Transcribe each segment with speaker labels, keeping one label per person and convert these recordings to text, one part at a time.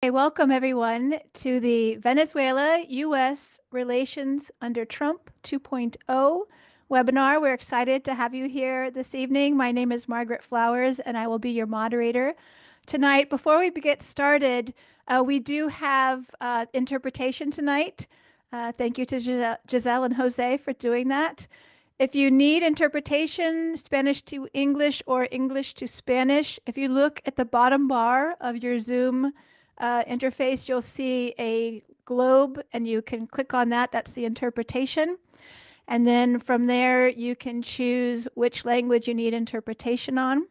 Speaker 1: Hey, welcome everyone to the Venezuela-US Relations under Trump 2.0 webinar. We're excited to have you here this evening. My name is Margaret Flowers, and I will be your moderator tonight. Before we get started, we do have interpretation tonight. Thank you to Giselle and Jose for doing that. If you need interpretation, Spanish to English or English to Spanish, if you look at the bottom bar of your Zoom interface, you'll see a globe and you can click on that. That's the interpretation. And then from there, you can choose which language you need interpretation on.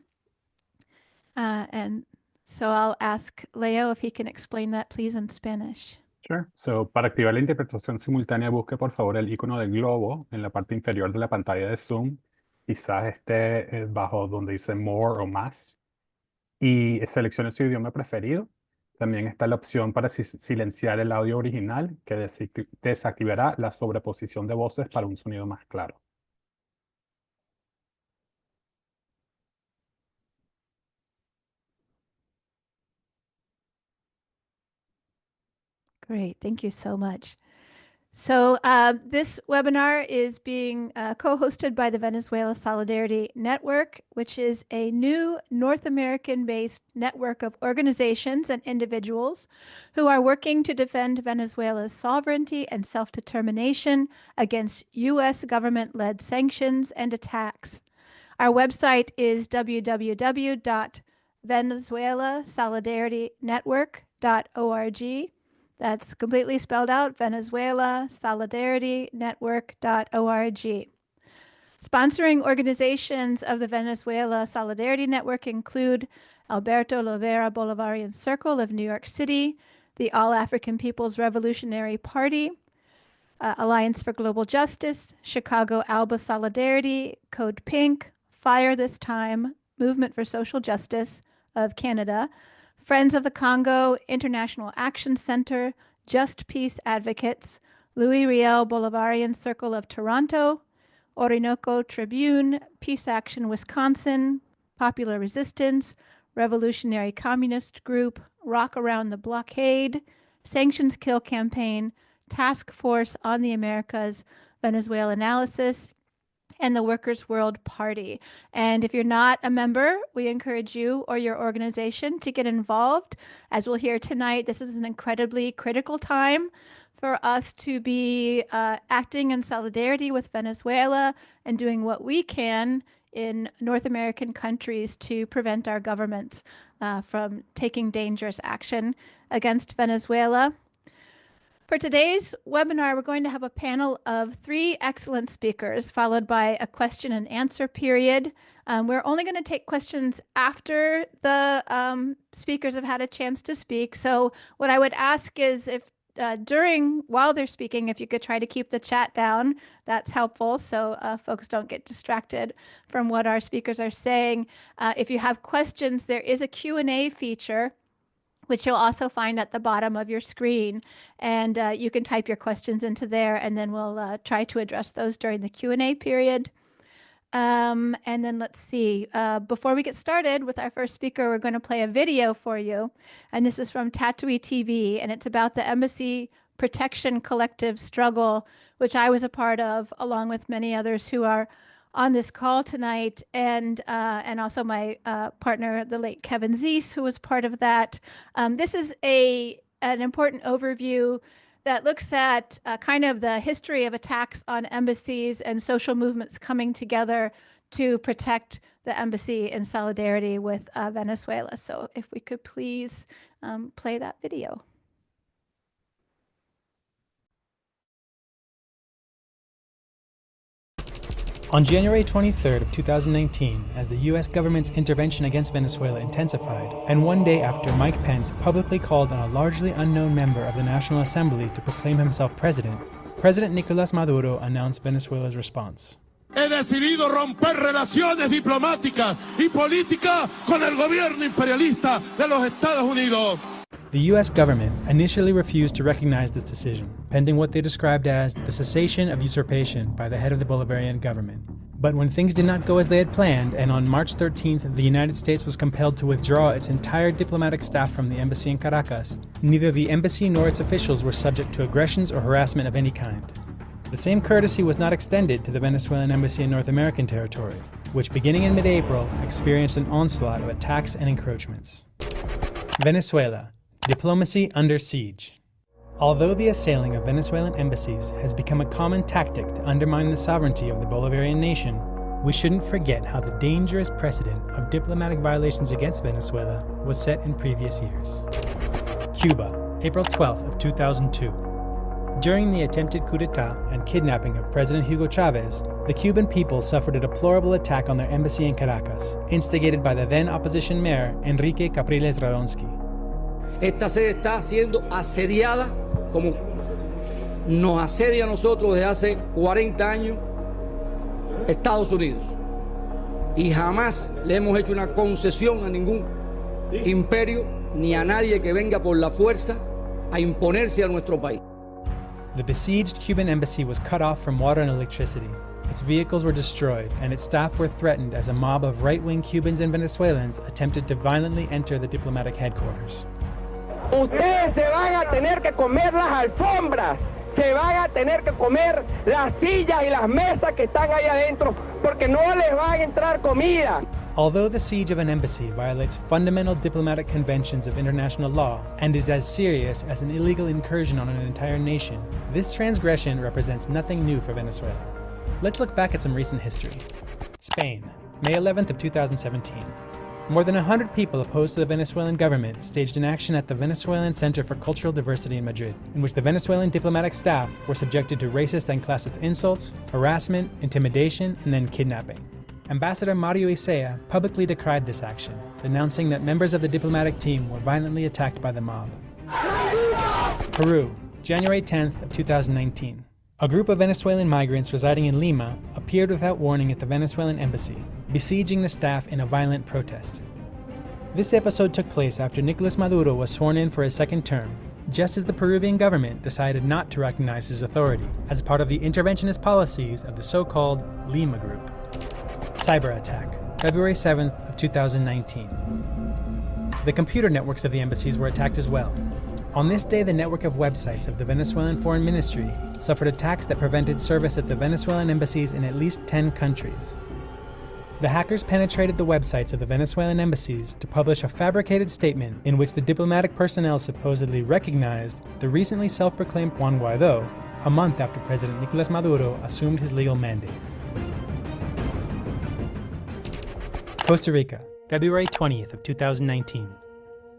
Speaker 1: And so I'll ask Leo if he can explain that, please, in Spanish.
Speaker 2: Sure. So, para activar la interpretación simultánea, busque por favor el icono del globo en la parte inferior de la pantalla de Zoom. Quizás esté bajo donde dice More o Más. Y seleccione su idioma preferido. También está la opción para silenciar el audio original, que desactivará la sobreposición de voces para un sonido más claro.
Speaker 1: Great, thank you so much. So this webinar is being co-hosted by the Venezuela Solidarity Network, which is a new North American-based network of organizations and individuals who are working to defend Venezuela's sovereignty and self-determination against U.S. government-led sanctions and attacks. Our website is www.venezuelasolidaritynetwork.org. That's completely spelled out, venezuelasolidaritynetwork.org. Sponsoring organizations of the Venezuela Solidarity Network include Alberto Lovera Bolivarian Circle of New York City, the All African People's Revolutionary Party, Alliance for Global Justice, Chicago Alba Solidarity, CODEPINK, Fire This Time, Movement for Social Justice of Canada, Friends of the Congo, International Action Center, Just Peace Advocates, Louis Riel Bolivarian Circle of Toronto, Orinoco Tribune, Peace Action Wisconsin, Popular Resistance, Revolutionary Communist Group, Rock Around the Blockade, Sanctions Kill Campaign, Task Force on the Americas, Venezuela Analysis, and the Workers' World Party. And if you're not a member, we encourage you or your organization to get involved. As we'll hear tonight, this is an incredibly critical time for us to be acting in solidarity with Venezuela and doing what we can in North American countries to prevent our governments from taking dangerous action against Venezuela. For today's webinar, we're going to have a panel of 3 excellent speakers, followed by a question and answer period. We're only going to take questions after the speakers have had a chance to speak. So what I would ask is if while they're speaking, if you could try to keep the chat down, that's helpful so folks don't get distracted from what our speakers are saying. If you have questions, there is a Q&A feature, which you'll also find at the bottom of your screen. And you can type your questions into there, and then we'll try to address those during the Q&A period. And then let's see, before we get started with our first speaker, we're going to play a video for you. And this is from Tatooine TV, and it's about the Embassy Protection Collective struggle, which I was a part of, along with many others who are on this call tonight, and also my partner, the late Kevin Zeese, who was part of that. This is an important overview that looks at kind of the history of attacks on embassies and social movements coming together to protect the embassy in solidarity with Venezuela. So if we could please play that video.
Speaker 3: On January 23rd of 2019, as the U.S. government's intervention against Venezuela intensified, and one day after Mike Pence publicly called on a largely unknown member of the National Assembly to proclaim himself president, President Nicolás Maduro announced Venezuela's response.
Speaker 4: He decidido romper relaciones diplomáticas y políticas con el gobierno imperialista de los Estados Unidos.
Speaker 3: The U.S. government initially refused to recognize this decision, pending what they described as the cessation of usurpation by the head of the Bolivarian government. But when things did not go as they had planned, and on March 13th, the United States was compelled to withdraw its entire diplomatic staff from the embassy in Caracas, neither the embassy nor its officials were subject to aggressions or harassment of any kind. The same courtesy was not extended to the Venezuelan embassy in North American territory, which beginning in mid-April experienced an onslaught of attacks and encroachments. Venezuela, diplomacy under siege. Although the assailing of Venezuelan embassies has become a common tactic to undermine the sovereignty of the Bolivarian nation, we shouldn't forget how the dangerous precedent of diplomatic violations against Venezuela was set in previous years. Cuba, April 12th of 2002. During the attempted coup d'etat and kidnapping of President Hugo Chavez, the Cuban people suffered a deplorable attack on their embassy in Caracas, instigated by the then opposition mayor Enrique Capriles Radonsky.
Speaker 5: Esta sede está siendo asediada como nos asedia a nosotros desde hace 40 años Estados Unidos. Y jamás le hemos hecho una concesión a ningún imperio ni a nadie que venga por la fuerza a imponerse a nuestro país.
Speaker 3: The besieged Cuban embassy was cut off from water and electricity. Its vehicles were destroyed, and its staff were threatened as a mob of right-wing Cubans and Venezuelans attempted to violently enter the diplomatic headquarters.
Speaker 6: Ustedes se van a tener que comer las alfombras, se van a tener que comer las sillas y las mesas que están ahí adentro, porque no les va a entrar comida.
Speaker 3: Although the siege of an embassy violates fundamental diplomatic conventions of international law and is as serious as an illegal incursion on an entire nation, this transgression represents nothing new for Venezuela. Let's look back at some recent history. Spain, May 11th of 2017. More than 100 people opposed to the Venezuelan government staged an action at the Venezuelan Center for Cultural Diversity in Madrid, in which the Venezuelan diplomatic staff were subjected to racist and classist insults, harassment, intimidation, and then kidnapping. Ambassador Mario Isea publicly decried this action, denouncing that members of the diplomatic team were violently attacked by the mob. Peru, January 10th of 2019. A group of Venezuelan migrants residing in Lima appeared without warning at the Venezuelan embassy, besieging the staff in a violent protest. This episode took place after Nicolas Maduro was sworn in for his second term, just as the Peruvian government decided not to recognize his authority as part of the interventionist policies of the so-called Lima Group. Cyber attack, February 7th of 2019. The computer networks of the embassies were attacked as well. On this day, the network of websites of the Venezuelan Foreign Ministry suffered attacks that prevented service at the Venezuelan embassies in at least 10 countries. The hackers penetrated the websites of the Venezuelan embassies to publish a fabricated statement in which the diplomatic personnel supposedly recognized the recently self-proclaimed Juan Guaidó, a month after President Nicolas Maduro assumed his legal mandate. Costa Rica, February 20th of 2019.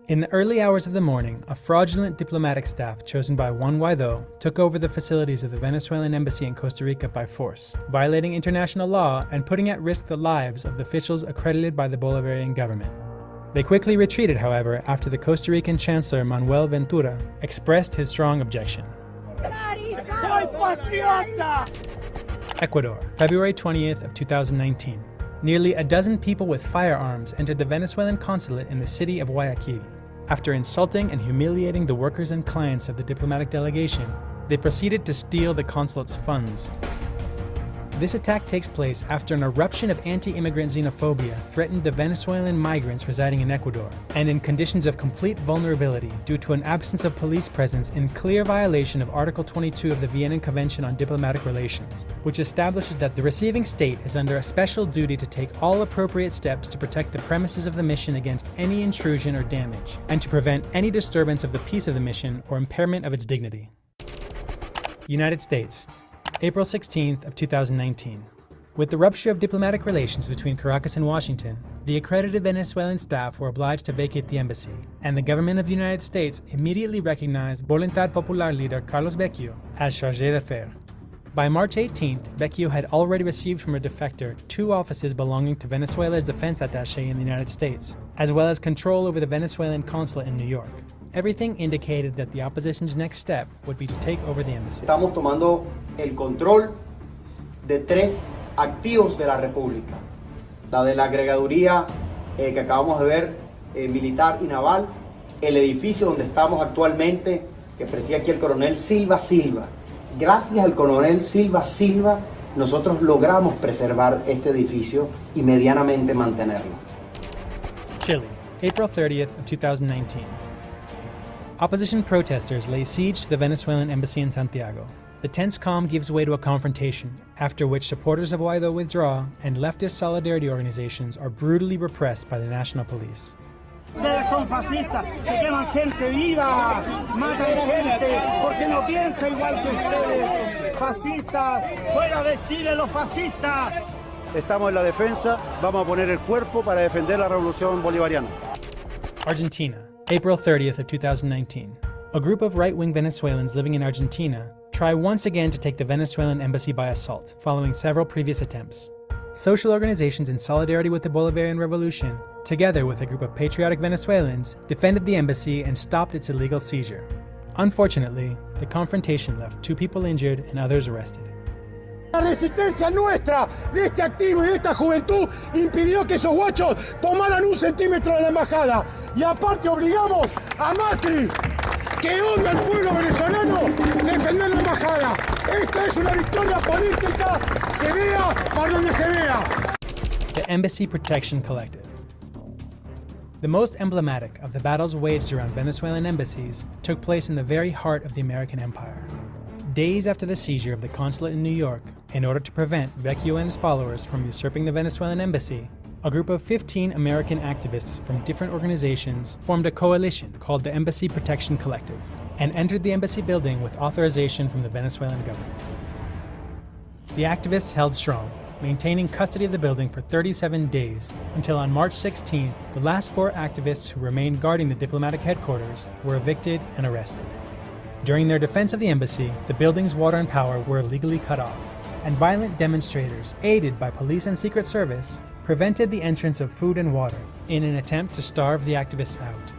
Speaker 3: In the early hours of the morning, a fraudulent diplomatic staff chosen by Juan Guaidó took over the facilities of the Venezuelan embassy in Costa Rica by force, violating international law and putting at risk the lives of the officials accredited by the Bolivarian government. They quickly retreated, however, after the Costa Rican Chancellor Manuel Ventura expressed his strong objection. Ecuador, February 20th of 2019. Nearly a dozen people with firearms entered the Venezuelan consulate in the city of Guayaquil. After insulting and humiliating the workers and clients of the diplomatic delegation, they proceeded to steal the consulate's funds. This attack takes place after an eruption of anti-immigrant xenophobia threatened the Venezuelan migrants residing in Ecuador, and in conditions of complete vulnerability due to an absence of police presence in clear violation of Article 22 of the Vienna Convention on Diplomatic Relations, which establishes that the receiving state is under a special duty to take all appropriate steps to protect the premises of the mission against any intrusion or damage, and to prevent any disturbance of the peace of the mission or impairment of its dignity. United States, April 16th of 2019. With the rupture of diplomatic relations between Caracas and Washington, the accredited Venezuelan staff were obliged to vacate the embassy, and the government of the United States immediately recognized Voluntad Popular leader Carlos Vecchio as chargé d'affaires. By March 18th, Vecchio had already received from a defector 2 offices belonging to Venezuela's defense attaché in the United States, as well as control over the Venezuelan consulate in New York. Everything indicated that the opposition's next step would be to take over the embassy.
Speaker 7: Estamos tomando el control de 3 activos de la República. La de la agregaduría que acabamos de ver, militar y naval, el edificio donde estamos actualmente, que preside aquí el coronel Silva. Gracias al coronel Silva nosotros logramos preservar este edificio y medianamente mantenerlo.
Speaker 3: Chile, April 30th of 2019. Opposition protesters lay siege to the Venezuelan embassy in Santiago. The tense calm gives way to a confrontation, after which supporters of Guaidó withdraw and leftist solidarity organizations are brutally repressed by the national police.
Speaker 8: Ustedes son fascistas, que queman gente viva, matan gente porque no piensa igual que ustedes. Fascistas, fuera de Chile los fascistas.
Speaker 9: Estamos en la defensa, vamos a poner el cuerpo para defender la revolución bolivariana.
Speaker 3: Argentina, April 30th of 2019. A group of right-wing Venezuelans living in Argentina try once again to take the Venezuelan embassy by assault, following several previous attempts. Social organizations in solidarity with the Bolivarian Revolution, together with a group of patriotic Venezuelans, defended the embassy and stopped its illegal seizure. Unfortunately, the confrontation left 2 people injured and others arrested.
Speaker 8: La resistencia nuestra, de este activo y de esta juventud, impidió que esos guachos tomaran 1 centímetro de la embajada. Y aparte obligamos a Macri, que odia al pueblo venezolano, a defender la embajada. Esta es una victoria política, se vea por donde se vea.
Speaker 3: The Embassy Protection Collective. The most emblematic of the battles waged around Venezuelan embassies took place in the very heart of the American Empire. Days after the seizure of the consulate in New York, in order to prevent Vecchio and his followers from usurping the Venezuelan embassy, a group of 15 American activists from different organizations formed a coalition called the Embassy Protection Collective and entered the embassy building with authorization from the Venezuelan government. The activists held strong, maintaining custody of the building for 37 days until on March 16th, the last 4 activists who remained guarding the diplomatic headquarters were evicted and arrested. During their defense of the embassy, the building's water and power were illegally cut off, and violent demonstrators, aided by police and Secret Service, prevented the entrance of food and water in an attempt to starve the activists out.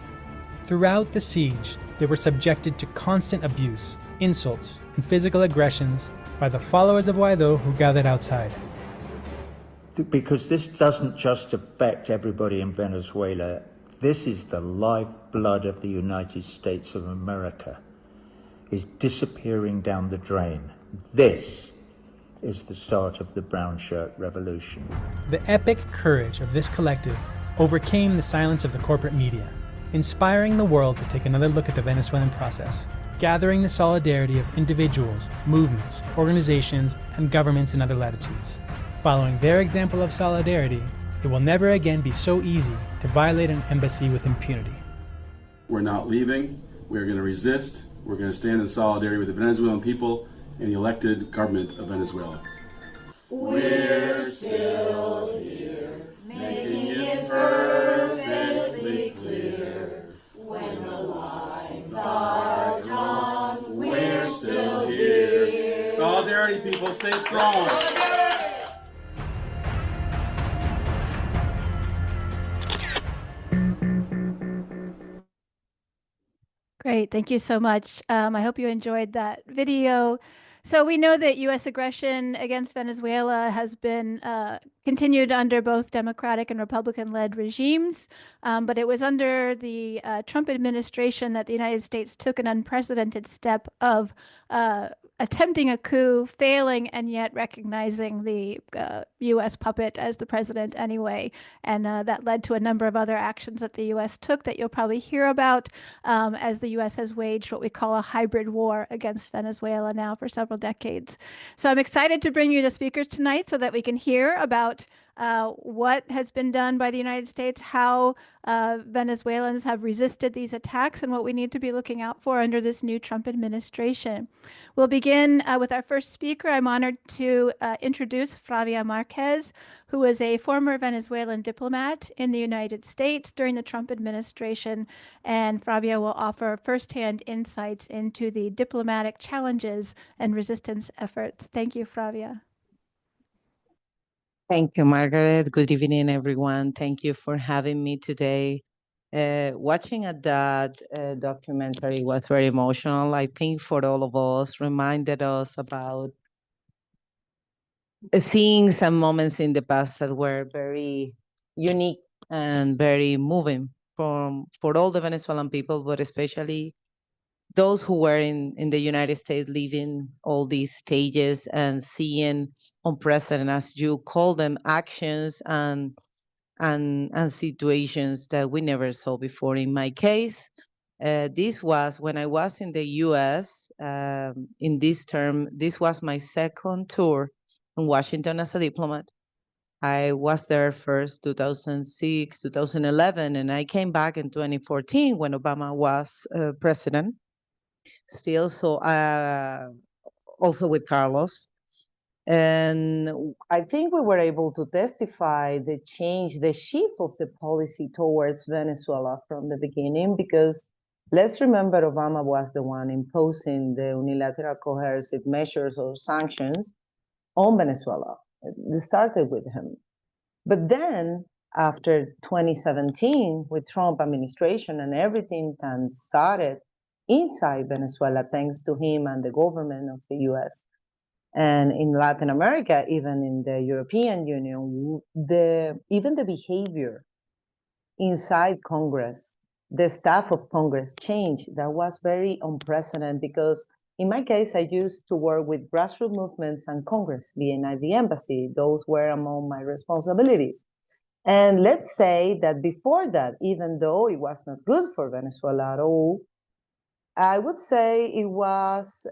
Speaker 3: Throughout the siege, they were subjected to constant abuse, insults, and physical aggressions by the followers of Guaidó who gathered outside.
Speaker 10: Because this doesn't just affect everybody in Venezuela. This is the lifeblood of the United States of America, is disappearing down the drain. This is the start of the brown shirt revolution.
Speaker 3: The epic courage of this collective overcame the silence of the corporate media, inspiring the world to take another look at the Venezuelan process, gathering the solidarity of individuals, movements, organizations, and governments in other latitudes. Following their example of solidarity, it will never again be so easy to violate an embassy with impunity.
Speaker 11: We're not leaving. We're going to resist. We're going to stand in solidarity with the Venezuelan people and the elected government of Venezuela.
Speaker 12: We're still here, making it perfectly clear. When the lines are drawn, we're still here.
Speaker 11: Solidarity, people, stay strong.
Speaker 1: Great, thank you so much. I hope you enjoyed that video. So we know that U.S. aggression against Venezuela has been continued under both Democratic and Republican-led regimes, but it was under the Trump administration that the United States took an unprecedented step of attempting a coup, failing, and yet recognizing the U.S. puppet as the president anyway. And that led to a number of other actions that the U.S. took that you'll probably hear about as the U.S. has waged what we call a hybrid war against Venezuela now for several decades. So I'm excited to bring you the speakers tonight so that we can hear about what has been done by the United States, how Venezuelans have resisted these attacks, and what we need to be looking out for under this new Trump administration. We'll begin with our first speaker. I'm honored to introduce Flavia Marquez, who is a former Venezuelan diplomat in the United States during the Trump administration, and Flavia will offer firsthand insights into the diplomatic challenges and resistance efforts. Thank you, Flavia.
Speaker 13: Thank you, Margaret. Good evening, everyone. Thank you for having me today. Watching at that documentary was very emotional. I think for all of us, reminded us about seeing some moments in the past that were very unique and very moving for all the Venezuelan people, but especially those who were in the United States living all these stages and seeing unprecedented, as you call them, actions and situations that we never saw before. In my case, this was when I was in the US. In this term, this was my second tour in Washington as a diplomat. I was there first 2006, 2011, and I came back in 2014 when Obama was president. Still, so also with Carlos. And I think we were able to testify the change, the shift of the policy towards Venezuela from the beginning, because let's remember Obama was the one imposing the unilateral coercive measures or sanctions on Venezuela. It started with him. But then after 2017, with Trump administration and everything that started inside Venezuela, thanks to him and the government of the US, and in Latin America, even in the European Union, even the behavior inside Congress, the staff of Congress changed. That was very unprecedented, because in my case, I used to work with grassroots movements and Congress, being at the embassy. Those were among my responsibilities. And let's say that before that, even though it was not good for Venezuela at all, I would say it was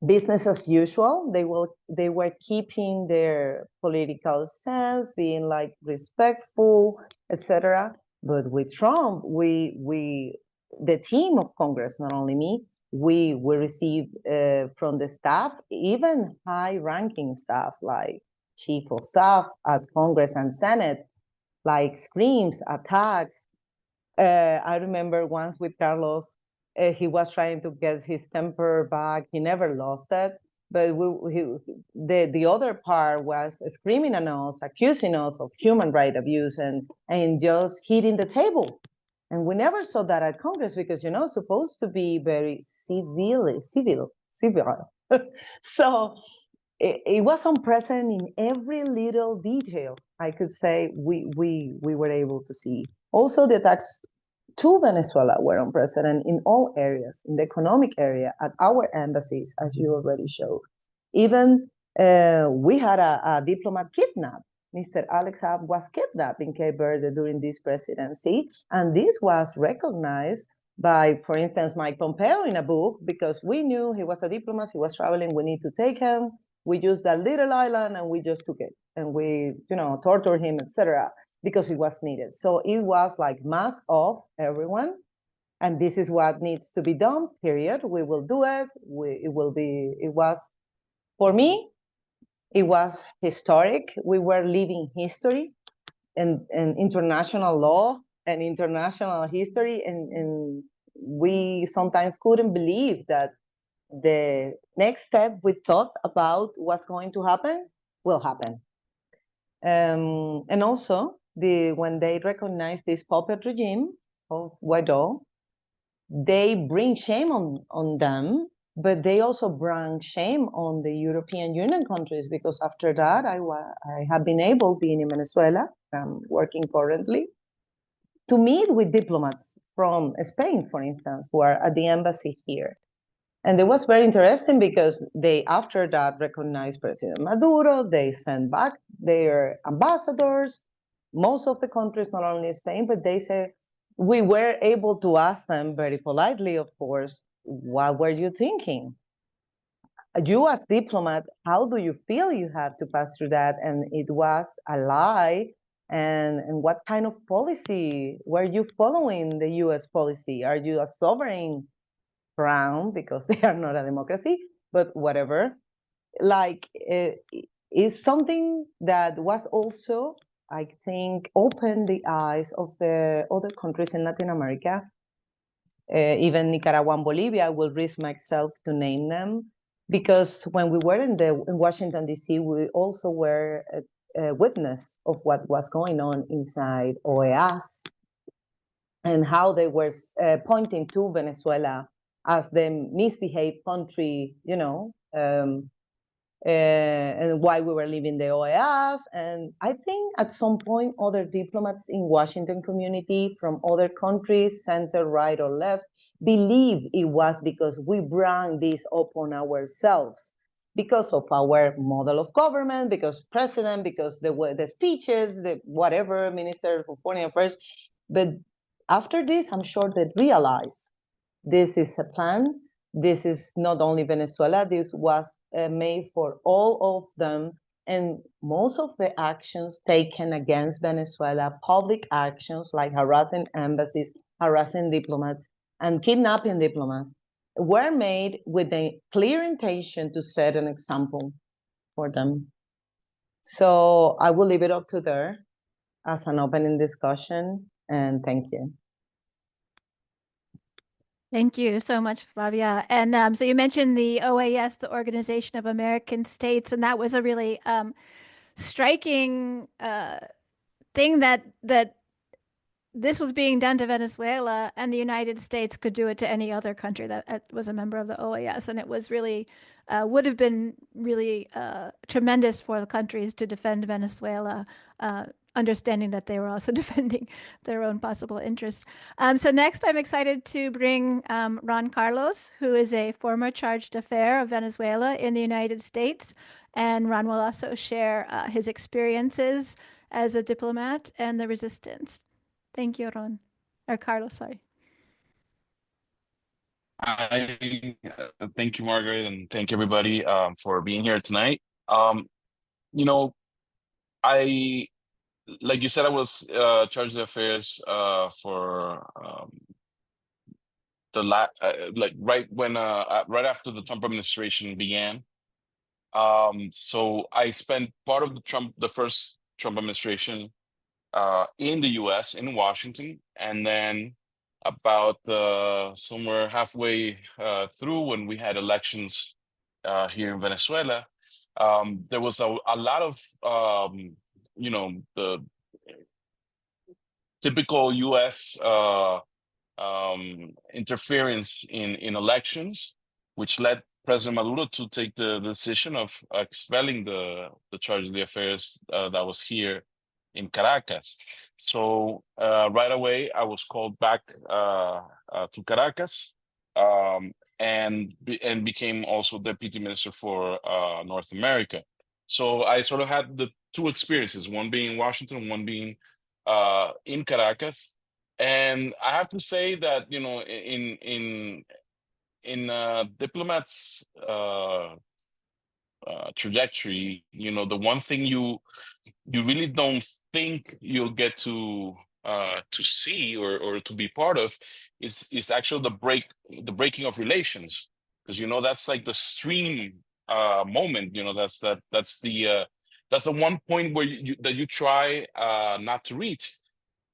Speaker 13: business as usual. They were keeping their political stance, being like respectful, etc. But with Trump, the team of Congress, not only me, we received from the staff, even high-ranking staff like chief of staff at Congress and Senate, like screams, attacks. I remember once with Carlos, he was trying to get his temper back. He never lost it. But the other part was screaming at us, accusing us of human rights abuse and just hitting the table. And we never saw that at Congress, because, you know, supposed to be very civil. So it was unprecedented in every little detail. I could say we were able to see. Also, the attacks to Venezuela were unprecedented in all areas, in the economic area, at our embassies, as you already showed. Even we had a diplomat kidnapped. Mr. Alex Saab was kidnapped in Cape Verde during this presidency, and this was recognized by, for instance, Mike Pompeo in a book, because we knew he was a diplomat, he was traveling, we need to take him. We used that little island and we just took it, and we, you know, tortured him, etc., because it was needed. So it was like mask off everyone, and this is what needs to be done, period. We will do it. It was, for me, it was historic. We were living history and international law and international history, and we sometimes couldn't believe that the next step we thought about what's going to happen will happen. And also, when they recognize this puppet regime of Guaido, they bring shame on them, but they also bring shame on the European Union countries, because after that, I have been able, being in Venezuela, working currently, to meet with diplomats from Spain, for instance, who are at the embassy here. And it was very interesting, because they, after that, recognized President Maduro. They sent back their ambassadors, most of the countries, not only Spain, but they say, we were able to ask them very politely, of course, what were you thinking? You as diplomat, how do you feel you have to pass through that? And it was a lie. And what kind of policy were you following? The US policy? Are you a sovereign crown, because they are not a democracy, but whatever. Like, it's something that was also, I think, opened the eyes of the other countries in Latin America. Even Nicaragua and Bolivia, I will risk myself to name them, because when we were in Washington, D.C., we also were a witness of what was going on inside OEAs and how they were pointing to Venezuela as the misbehaved country, you know, and why we were leaving the OAS. And I think at some point, other diplomats in Washington community from other countries, center, right, or left, believed it was because we brought this upon ourselves, because of our model of government, because president, because the speeches, the whatever, Minister of Foreign Affairs. But after this, I'm sure they realize this is a plan. This is not only Venezuela, this was made for all of them. And most of the actions taken against Venezuela, public actions like harassing embassies, harassing diplomats, and kidnapping diplomats, were made with a clear intention to set an example for them. So I will leave it up to there as an opening discussion, and thank you.
Speaker 1: Thank you so much, Flavia. And so you mentioned the OAS, the Organization of American States, and that was a really striking thing that this was being done to Venezuela, and the United States could do it to any other country that was a member of the OAS. And it was really, would have been really tremendous for the countries to defend Venezuela, understanding that they were also defending their own possible interests. So next, I'm excited to bring Ron Carlos, who is a former charge d'affaires of Venezuela in the United States. And Ron will also share his experiences as a diplomat and the resistance. Thank you, Ron. Or Carlos, sorry.
Speaker 14: Thank you, Margaret, and thank everybody for being here tonight. You know, like you said, I was charge d'affaires for right after the Trump administration began. So I spent part of the first Trump administration in the U.S. in Washington, and then about somewhere halfway through, when we had elections here in Venezuela, there was a lot of the typical U.S. Interference in elections, which led President Maduro to take the decision of expelling the charge d'affaires that was here in Caracas. So right away, I was called back to Caracas and became also Deputy Minister for North America. So I sort of had the two experiences, one being in Washington, one being in Caracas. And I have to say that, you know, in diplomats' trajectory, you know, the one thing you really don't think you'll get to see or to be part of is actually the breaking of relations, because you know that's like the stream moment. You know, that's the one point where you try not to reach.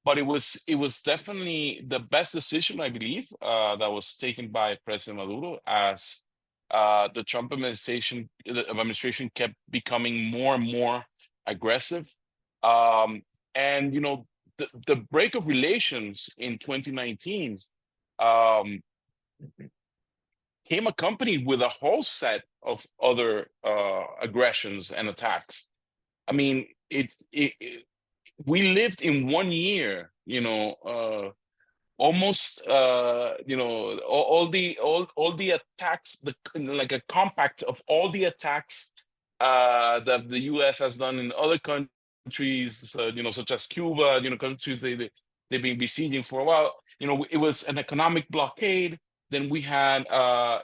Speaker 14: But it was definitely the best decision, I believe, that was taken by President Maduro, as the Trump administration kept becoming more and more aggressive. And, you know, the break of relations in 2019 came accompanied with a whole set of other aggressions and attacks. I mean, we lived in 1 year, you know, almost, you know, all the attacks, like a compact of all the attacks that the U.S. has done in other countries, you know, such as Cuba, you know, countries they've been besieging for a while. You know, it was an economic blockade. Then we had,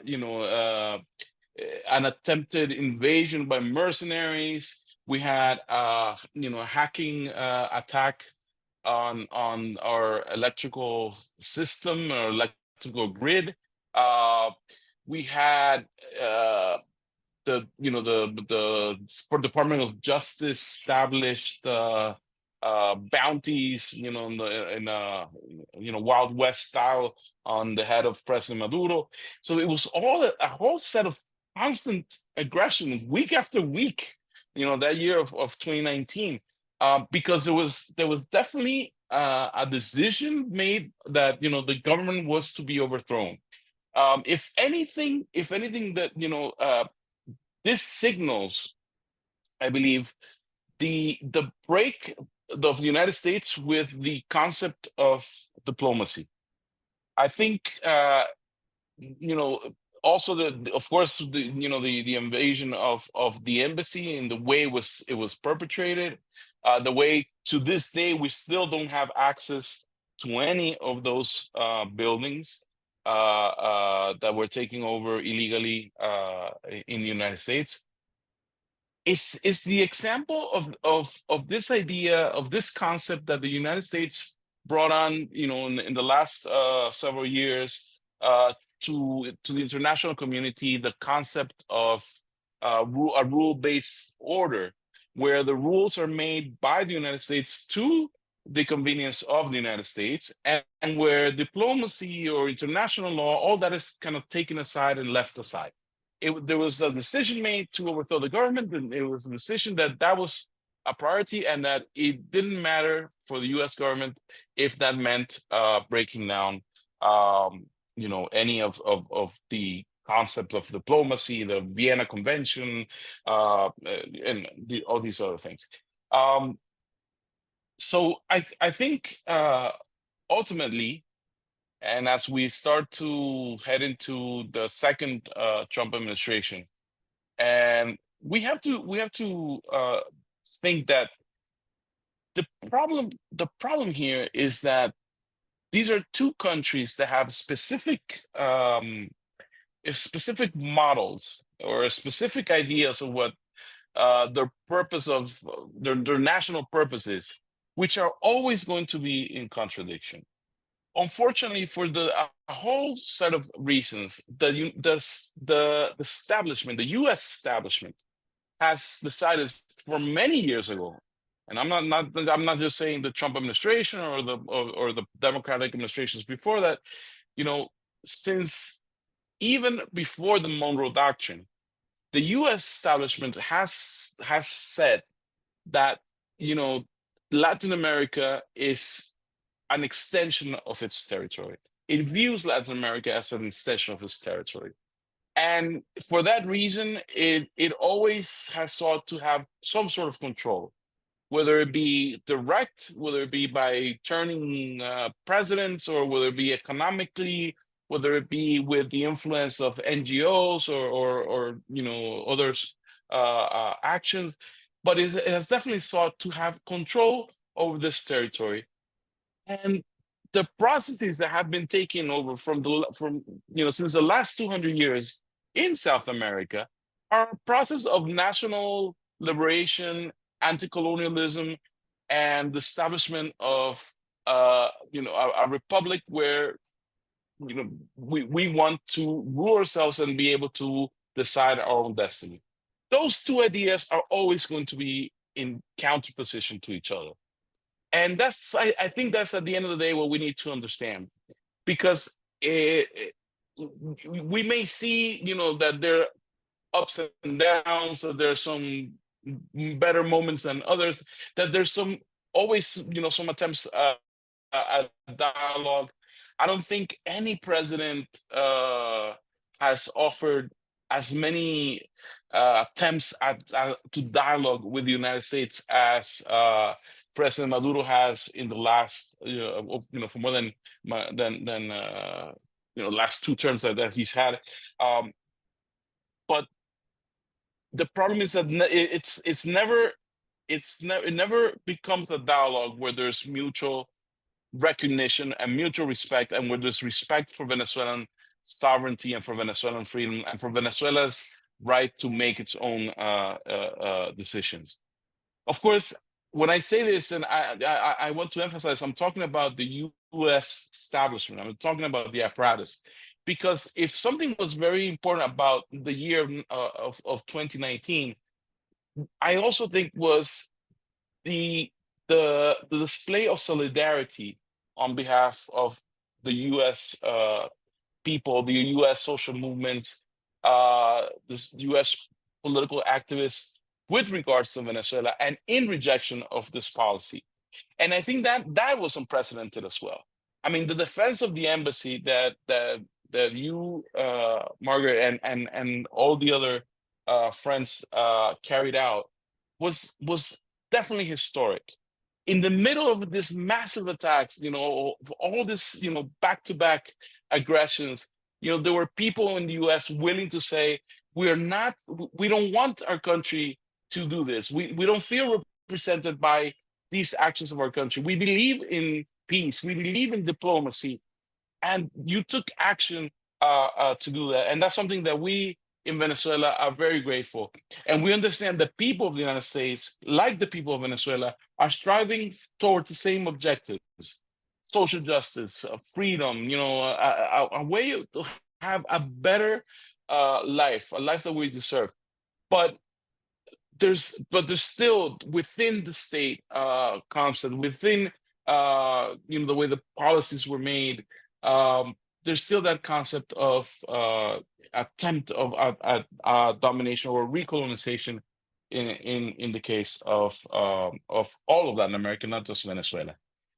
Speaker 14: you know, an attempted invasion by mercenaries. We had, you know, a hacking attack on our electrical system or electrical grid. We had the Department of Justice established bounties, you know, in a Wild West style on the head of President Maduro. So it was all a whole set of constant aggression, week after week. You know, that year of 2019, because there was definitely a decision made that, you know, the government was to be overthrown. If anything that, you know, this signals, I believe, the break of the United States with the concept of diplomacy. I think, also of course, the invasion of the embassy and the way it was perpetrated, the way to this day we still don't have access to any of those buildings that were taken over illegally in the United States. It's the example of this idea, of this concept that the United States brought on, in the last several years to the international community, the concept of a rule-based order, where the rules are made by the United States to the convenience of the United States, and where diplomacy or international law, all that is kind of taken aside and left aside. There was a decision made to overthrow the government, and it was a decision that was a priority, and that it didn't matter for the U.S. government if that meant breaking down, any of the concept of diplomacy, the Vienna Convention, and all these other things. So I think ultimately, and as we start to head into the second Trump administration, and we have to think that the problem here is that these are two countries that have specific models or specific ideas of what their purpose of their national purpose is, which are always going to be in contradiction. Unfortunately, for a whole set of reasons, the establishment, the U.S. establishment, has decided for many years ago, and I'm not just saying the Trump administration or the Democratic administrations before that, since even before the Monroe Doctrine, the U.S. establishment has said that Latin America is an extension of its territory. It views Latin America as an extension of its territory. And for that reason, it always has sought to have some sort of control, whether it be direct, whether it be by turning presidents, or whether it be economically, whether it be with the influence of NGOs or others' actions. But it has definitely sought to have control over this territory. And the processes that have been taken over from since the last 200 years in South America are a process of national liberation, anti-colonialism, and the establishment of a republic where we want to rule ourselves and be able to decide our own destiny. Those two ideas are always going to be in counterposition to each other. And I think that's at the end of the day what we need to understand, because we may see, that there are ups and downs, so there's some better moments than others, that there's always some attempts at dialogue. I don't think any president has offered as many attempts to dialogue with the United States as President Maduro has in the last, for more than last two terms that he's had. But the problem is that it never becomes a dialogue where there's mutual recognition and mutual respect, and where there's respect for Venezuelan sovereignty and for Venezuelan freedom and for Venezuela's right to make its own decisions. Of course, when I say this, and I want to emphasize, I'm talking about the U.S. establishment. I'm talking about the apparatus, because if something was very important about the year of 2019, I also think was the display of solidarity on behalf of the U.S. People, the U.S. social movements, the U.S. political activists, with regards to Venezuela and in rejection of this policy. And I think that was unprecedented as well. I mean, the defense of the embassy that you, Margaret, and all the other friends carried out was definitely historic. In the middle of this massive attacks, of all this, back-to-back aggressions, there were people in the U.S. willing to say, we don't want our country to do this. We don't feel represented by these actions of our country. We believe in peace. We believe in diplomacy. And you took action to do that. And that's something that we in Venezuela are very grateful. And we understand the people of the United States, like the people of Venezuela, are striving towards the same objectives: social justice, freedom, a way to have a better life, a life that we deserve. But there's still within the state concept, within the way the policies were made, there's still that concept of attempt of domination or recolonization in the case of all of Latin America, not just Venezuela.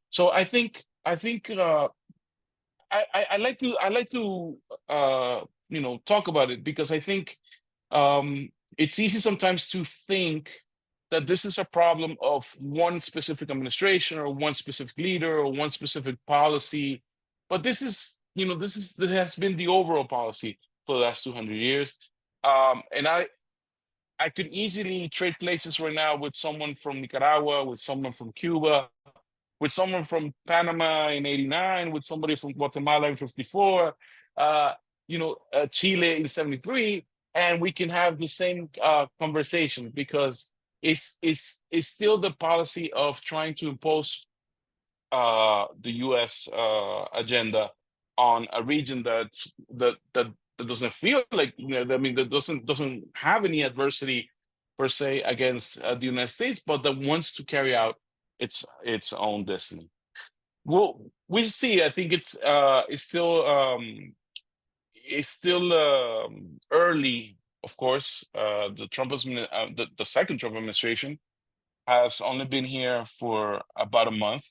Speaker 14: So I think I like to talk about it, because I think it's easy sometimes to think that this is a problem of one specific administration or one specific leader or one specific policy, but this has been the overall policy for the last 200 years. And I could easily trade places right now with someone from Nicaragua, with someone from Cuba, with someone from Panama in '89, with somebody from Guatemala in '54, Chile in '73, and we can have the same conversation, because it's still the policy of trying to impose the U.S. Agenda on a region that doesn't feel like, that doesn't have any adversity per se against the United States, but that wants to carry out its own destiny. Well, we'll see. I think it's still early. Of course, the second Trump administration has only been here for about a month,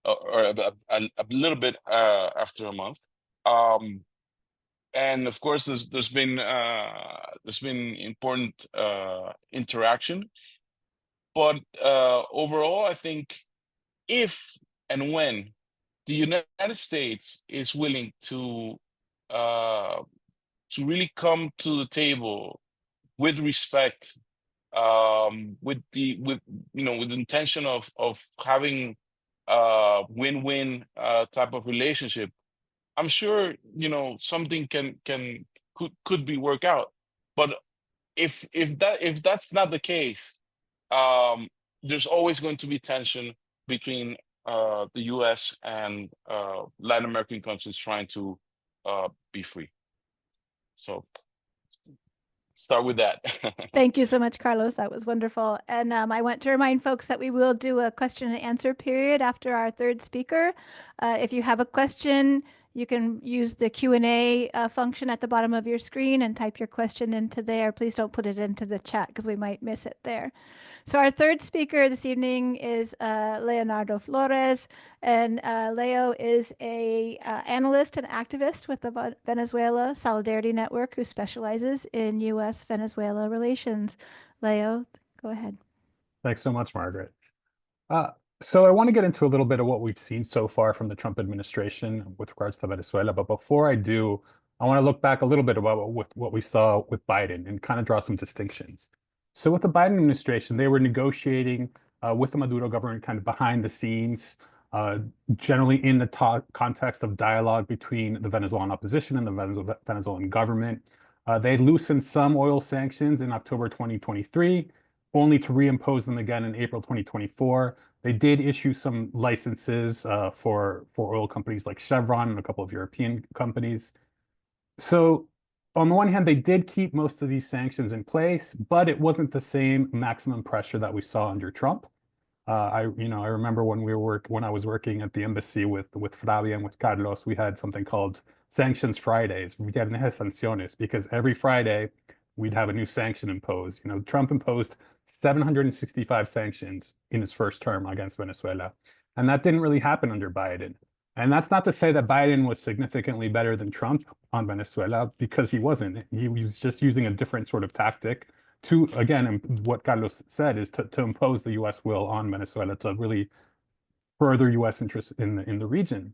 Speaker 14: or a little bit after a month. And of course, there's been important interaction. But overall, I think if and when the United States is willing to really come to the table with respect, with the intention of having a win-win type of relationship, I'm sure something could be worked out. But if that's not the case, there's always going to be tension between the U.S. and Latin American countries trying to be free. So start with that.
Speaker 1: Thank you so much, Carlos. That was wonderful. And I want to remind folks that we will do a question and answer period after our third speaker. If you have a question, you can use the Q&A function at the bottom of your screen and type your question into there. Please don't put it into the chat, because we might miss it there. So our third speaker this evening is Leonardo Flores. And Leo is a analyst and activist with the Venezuela Solidarity Network, who specializes in U.S.-Venezuela relations. Leo, go ahead.
Speaker 2: Thanks so much, Margaret. So I want to get into a little bit of what we've seen so far from the Trump administration with regards to Venezuela. But before I do, I want to look back a little bit about what we saw with Biden and kind of draw some distinctions. So with the Biden administration, they were negotiating with the Maduro government kind of behind the scenes, generally in the context of dialogue between the Venezuelan opposition and the Venezuelan government. They loosened some oil sanctions in October 2023, only to reimpose them again in April 2024. They did issue some licenses for oil companies like Chevron and a couple of European companies. So on the one hand, they did keep most of these sanctions in place, but it wasn't the same maximum pressure that we saw under Trump. I remember when I was working at the embassy with Flavia and with Carlos, we had something called Sanctions Fridays, Viernes Sanciones, because every Friday we'd have a new sanction imposed. Trump imposed 765 sanctions in his first term against Venezuela, and that didn't really happen under Biden. And that's not to say that Biden was significantly better than Trump on Venezuela, because he wasn't. He was just using a different sort of tactic to, again, what Carlos said, is to impose the U.S. will on Venezuela, to really further U.S. interests in the region.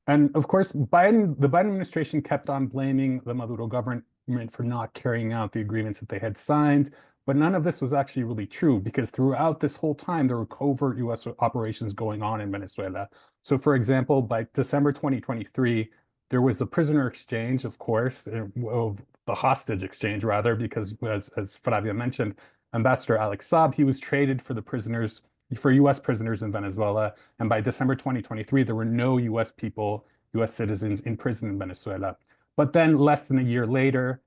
Speaker 2: And of course, the Biden administration kept on blaming the Maduro government for not carrying out the agreements that they had signed. But none of this was actually really true, because throughout this whole time, there were covert U.S. operations going on in Venezuela. So, for example, by December 2023, there was a prisoner exchange, of course, of the hostage exchange, rather, because as Flavia mentioned, Ambassador Alex Saab, he was traded for U.S. prisoners in Venezuela. And by December 2023, there were no U.S. U.S. citizens in prison in Venezuela. But then less than a year later,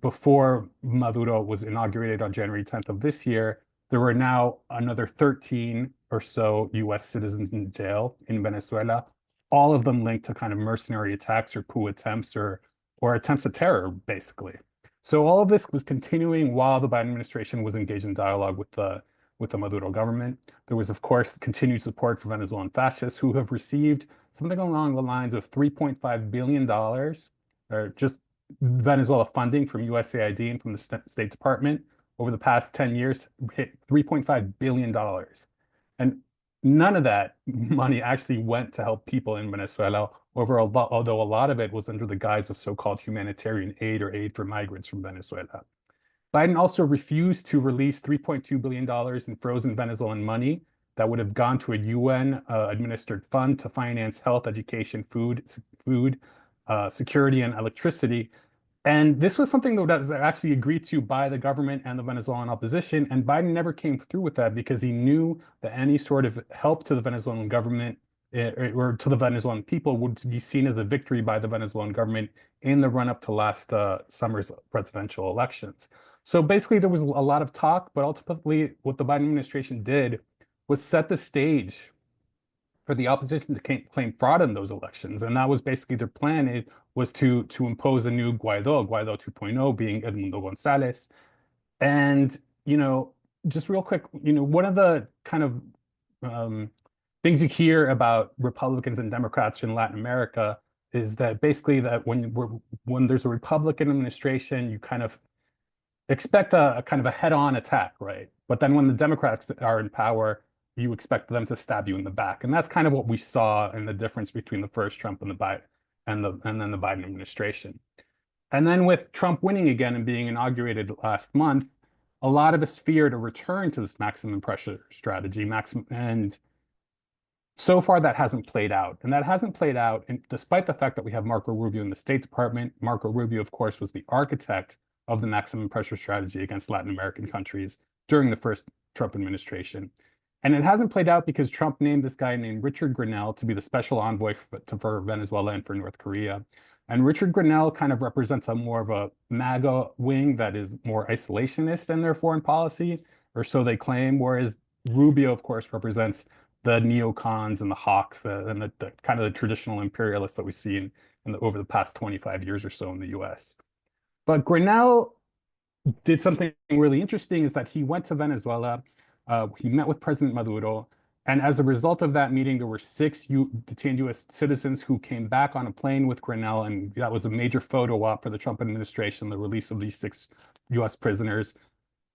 Speaker 2: before Maduro was inaugurated on January 10th of this year, there were now another 13 or so U.S. citizens in jail in Venezuela, all of them linked to kind of mercenary attacks or coup attempts or attempts at terror, basically. So all of this was continuing while the Biden administration was engaged in dialogue with the Maduro government. There was, of course, continued support for Venezuelan fascists, who have received something along the lines of $3.5 billion, or just Venezuela funding from USAID and from the State Department over the past 10 years, hit $3.5 billion. And none of that money actually went to help people in Venezuela, although a lot of it was under the guise of so-called humanitarian aid or aid for migrants from Venezuela. Biden also refused to release $3.2 billion in frozen Venezuelan money that would have gone to a UN administered fund to finance health, education, food, security, and electricity. And this was something that was actually agreed to by the government and the Venezuelan opposition. And Biden never came through with that, because he knew that any sort of help to the Venezuelan government or to the Venezuelan people would be seen as a victory by the Venezuelan government in the run-up to last summer's presidential elections. So basically, there was a lot of talk, but ultimately what the Biden administration did was set the stage for the opposition to claim fraud in those elections. And that was basically their plan. It was to impose a new Guaido 2.0, being Edmundo Gonzalez. And, just real quick, one of the kind of things you hear about Republicans and Democrats in Latin America is that basically that when there's a Republican administration, you kind of expect a kind of a head-on attack, right? But then when the Democrats are in power, you expect them to stab you in the back. And that's kind of what we saw in the difference between the first Trump and then the Biden administration. And then with Trump winning again and being inaugurated last month, a lot of us feared a return to this maximum pressure strategy, and so far that hasn't played out. And that hasn't played out, and despite the fact that we have Marco Rubio in the State Department. Marco Rubio, of course, was the architect of the maximum pressure strategy against Latin American countries during the first Trump administration. And it hasn't played out because Trump named this guy named Richard Grenell to be the special envoy for Venezuela and for North Korea. And Richard Grenell kind of represents more of a MAGA wing that is more isolationist in their foreign policy, or so they claim, whereas Rubio, of course, represents the neocons and the hawks and the kind of the traditional imperialists that we see over the past 25 years or so in the US. But Grenell did something really interesting, is that he went to Venezuela, he met with President Maduro, and as a result of that meeting, there were 6 detained U.S. citizens who came back on a plane with Grenell, and that was a major photo op for the Trump administration, the release of these 6 U.S. prisoners.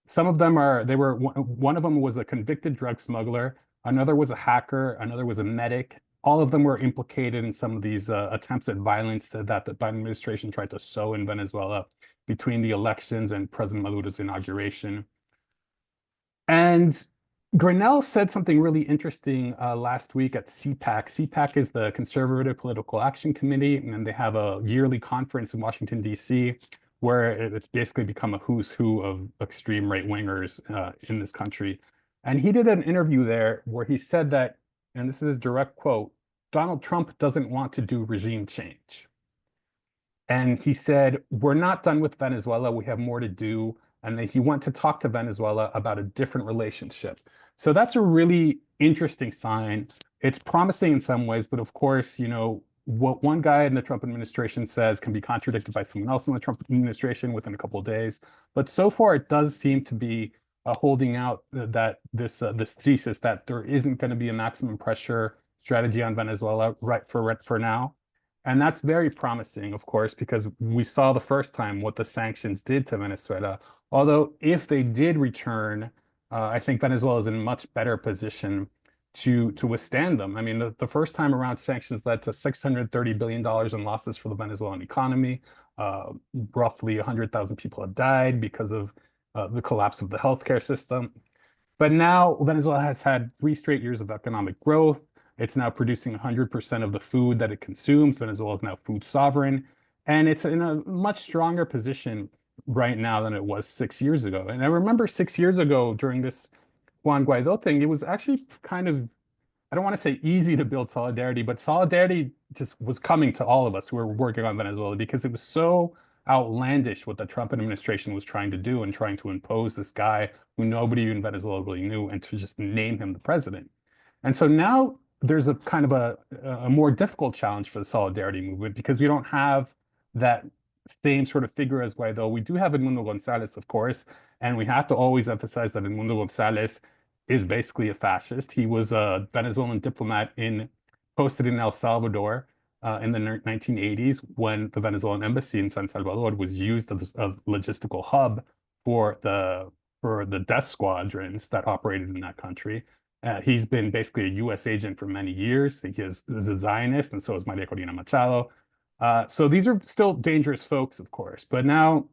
Speaker 2: Some of them one of them was a convicted drug smuggler, another was a hacker, another was a medic. All of them were implicated in some of these attempts at violence that the Biden administration tried to sow in Venezuela between the elections and President Maduro's inauguration. And Grenell said something really interesting last week at CPAC. CPAC is the Conservative Political Action Committee, and they have a yearly conference in Washington, D.C., where it's basically become a who's who of extreme right-wingers in this country. And he did an interview there where he said that, and this is a direct quote, Donald Trump doesn't want to do regime change. And he said, we're not done with Venezuela, we have more to do. And then he went to talk to Venezuela about a different relationship. So that's a really interesting sign. It's promising in some ways, but of course, what one guy in the Trump administration says can be contradicted by someone else in the Trump administration within a couple of days. But so far, it does seem to be holding out that this thesis that there isn't going to be a maximum pressure strategy on Venezuela for now. And that's very promising, of course, because we saw the first time what the sanctions did to Venezuela. Although if they did return, I think Venezuela is in a much better position to withstand them. I mean, the first time around, sanctions led to $630 billion in losses for the Venezuelan economy. Roughly 100,000 people have died because of the collapse of the healthcare system. But now Venezuela has had 3 straight years of economic growth. It's now producing 100% of the food that it consumes. Venezuela is now food sovereign. And it's in a much stronger position right now than it was 6 years ago. And I remember 6 years ago during this Juan Guaido thing, it was actually kind of, I don't want to say easy to build solidarity, but solidarity just was coming to all of us who were working on Venezuela because it was so outlandish what the Trump administration was trying to do and trying to impose this guy who nobody in Venezuela really knew and to just name him the president. And so now there's a kind of a more difficult challenge for the solidarity movement because we don't have that same sort of figure as Guaido. We do have Edmundo Gonzalez, of course, and we have to always emphasize that Edmundo Gonzalez is basically a fascist. He was a Venezuelan diplomat posted in El Salvador in the 1980s when the Venezuelan embassy in San Salvador was used as a logistical hub for the death squadrons that operated in that country. He's been basically a U.S. agent for many years. He is a Zionist, and so is Maria Corina Machado. So these are still dangerous folks, of course. But now,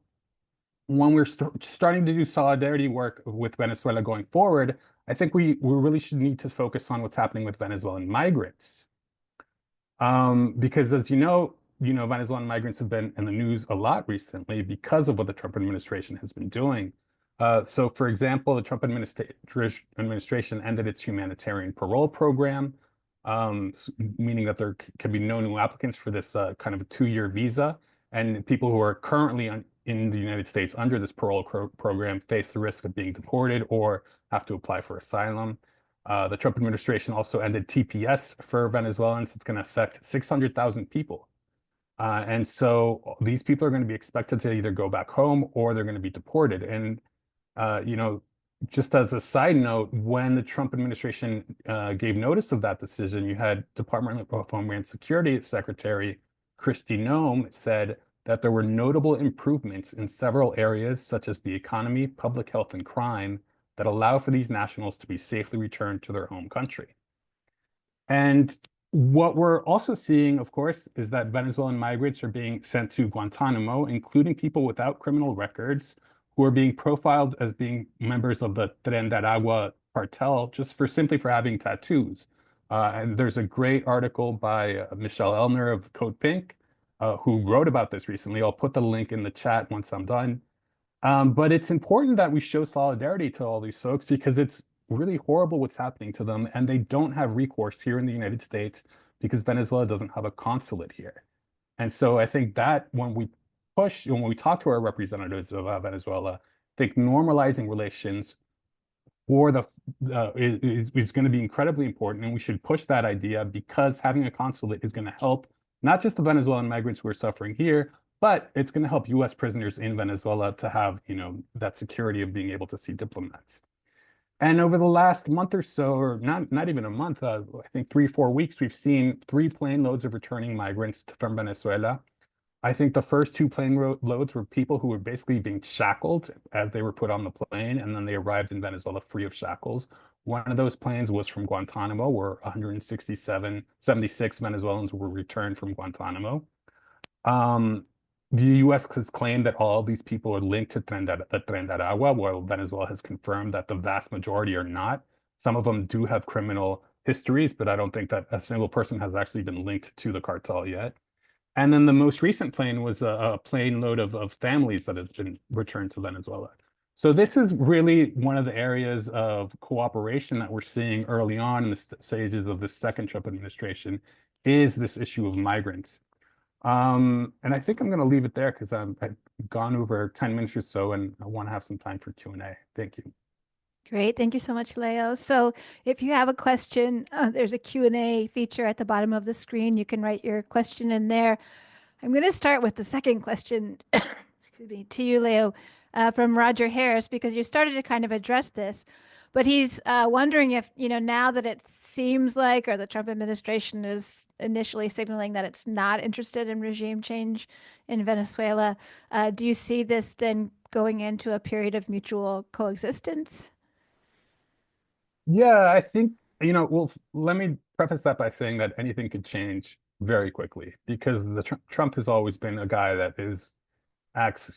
Speaker 2: when we're starting to do solidarity work with Venezuela going forward, I think we really should need to focus on what's happening with Venezuelan migrants. Because as you know, Venezuelan migrants have been in the news a lot recently because of what the Trump administration has been doing. So, for example, the Trump administration ended its humanitarian parole program, meaning that there can be no new applicants for this kind of a 2-year visa. And people who are currently in the United States under this parole program face the risk of being deported or have to apply for asylum. The Trump administration also ended TPS for Venezuelans. It's going to affect 600,000 people. And so these people are going to be expected to either go back home or they're going to be deported. And just as a side note, when the Trump administration gave notice of that decision, you had Department of Homeland Security Secretary Kristi Noem said that there were notable improvements in several areas, such as the economy, public health, and crime, that allow for these nationals to be safely returned to their home country. And what we're also seeing, of course, is that Venezuelan migrants are being sent to Guantanamo, including people without criminal records who are being profiled as being members of the Tren de Aragua cartel just simply for having tattoos. And there's a great article by Michelle Elner of CODEPINK who wrote about this recently. I'll put the link in the chat once I'm done. But it's important that we show solidarity to all these folks because it's really horrible what's happening to them, and they don't have recourse here in the United States because Venezuela doesn't have a consulate here. And so I think that when we talk to our representatives of Venezuela, I think normalizing relations is going to be incredibly important, and we should push that idea because having a consulate is going to help not just the Venezuelan migrants who are suffering here, but it's going to help U.S. prisoners in Venezuela to have, that security of being able to see diplomats. And over the last month or so, or not even a month, I think 3-4 weeks, we've seen 3 plane loads of returning migrants from Venezuela. I think the first 2 plane loads were people who were basically being shackled as they were put on the plane, and then they arrived in Venezuela free of shackles. One of those planes was from Guantanamo, where 76 Venezuelans were returned from Guantanamo. The U.S. has claimed that all these people are linked to Tren de Aragua, while Venezuela has confirmed that the vast majority are not. Some of them do have criminal histories, but I don't think that a single person has actually been linked to the cartel yet. And then the most recent plane was a plane load of families that have been returned to Venezuela. So this is really one of the areas of cooperation that we're seeing early on in the stages of the second Trump administration is this issue of migrants. And I think I'm going to leave it there because I've gone over 10 minutes or so and I want to have some time for Q&A. Thank you.
Speaker 1: Great. Thank you so much, Leo. So if you have a question, there's a Q&A feature at the bottom of the screen. You can write your question in there. I'm going to start with the second question excuse me, to you, Leo, from Roger Harris, because you started to kind of address this. But he's wondering if, now that it seems like, or the Trump administration is initially signaling that it's not interested in regime change in Venezuela, do you see this then going into a period of mutual coexistence?
Speaker 2: Yeah, I think, well, let me preface that by saying that anything could change very quickly because Trump has always been a guy that acts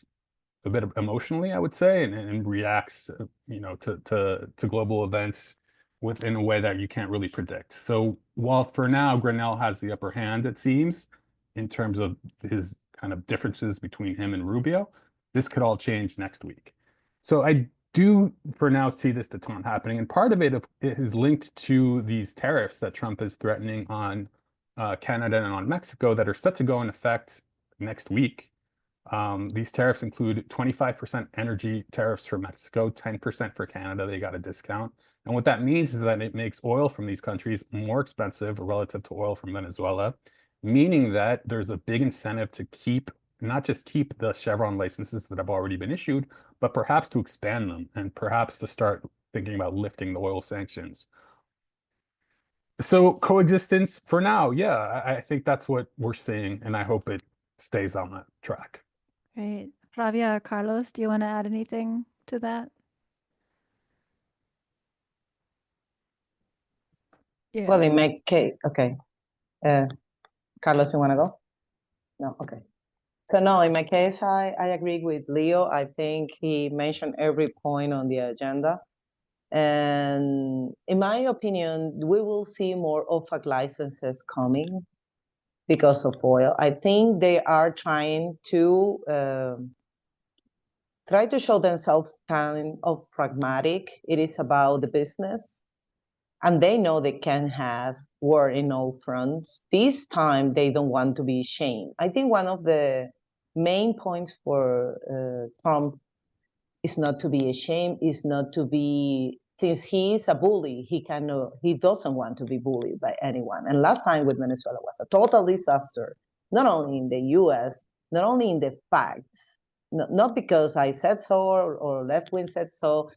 Speaker 2: a bit emotionally, I would say, and reacts, to global events within a way that you can't really predict. So while for now Grinnell has the upper hand, it seems, in terms of his kind of differences between him and Rubio, this could all change next week. So I do for now see this detente happening, and part of it is linked to these tariffs that Trump is threatening on Canada and on Mexico that are set to go in effect next week. These tariffs include 25% energy tariffs for Mexico, 10% for Canada. They got a discount. And what that means is that it makes oil from these countries more expensive relative to oil from Venezuela, meaning that there's a big incentive to not just keep the Chevron licenses that have already been issued, but perhaps to expand them and perhaps to start thinking about lifting the oil sanctions. So coexistence for now, yeah, I think that's what we're seeing, and I hope it stays on that track.
Speaker 1: Right. Flavia or Carlos, do you want to add anything to that? Yeah.
Speaker 13: Well, in my case, okay. Carlos, you want to go? No, okay. So no, in my case, I agree with Leo. I think he mentioned every point on the agenda. And in my opinion, we will see more OFAC licenses coming because of oil. I think they are trying to show themselves kind of pragmatic. It is about the business, and they know they can have war in all fronts. This time, they don't want to be shamed. I think one of the main points for Trump is not to be ashamed, is not to be, since he is a bully, he doesn't want to be bullied by anyone. And last time with Venezuela was a total disaster, not only in the US, not only in the facts, not because I said so or left wing said so,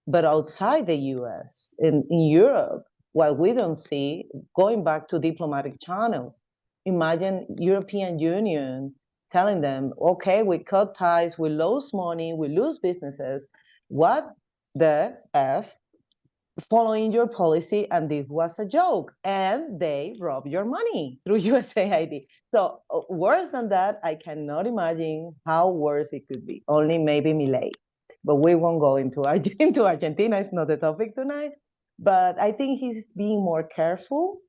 Speaker 13: but outside the US, in Europe, what we don't see, going back to diplomatic channels, imagine European Union telling them, okay, we cut ties, we lose money, we lose businesses. What the F? Following your policy, and this was a joke, and they rob your money through USAID. So worse than that, I cannot imagine how worse it could be. Only maybe Milei, but we won't go into Argentina. It's not the topic tonight. But I think he's being more careful.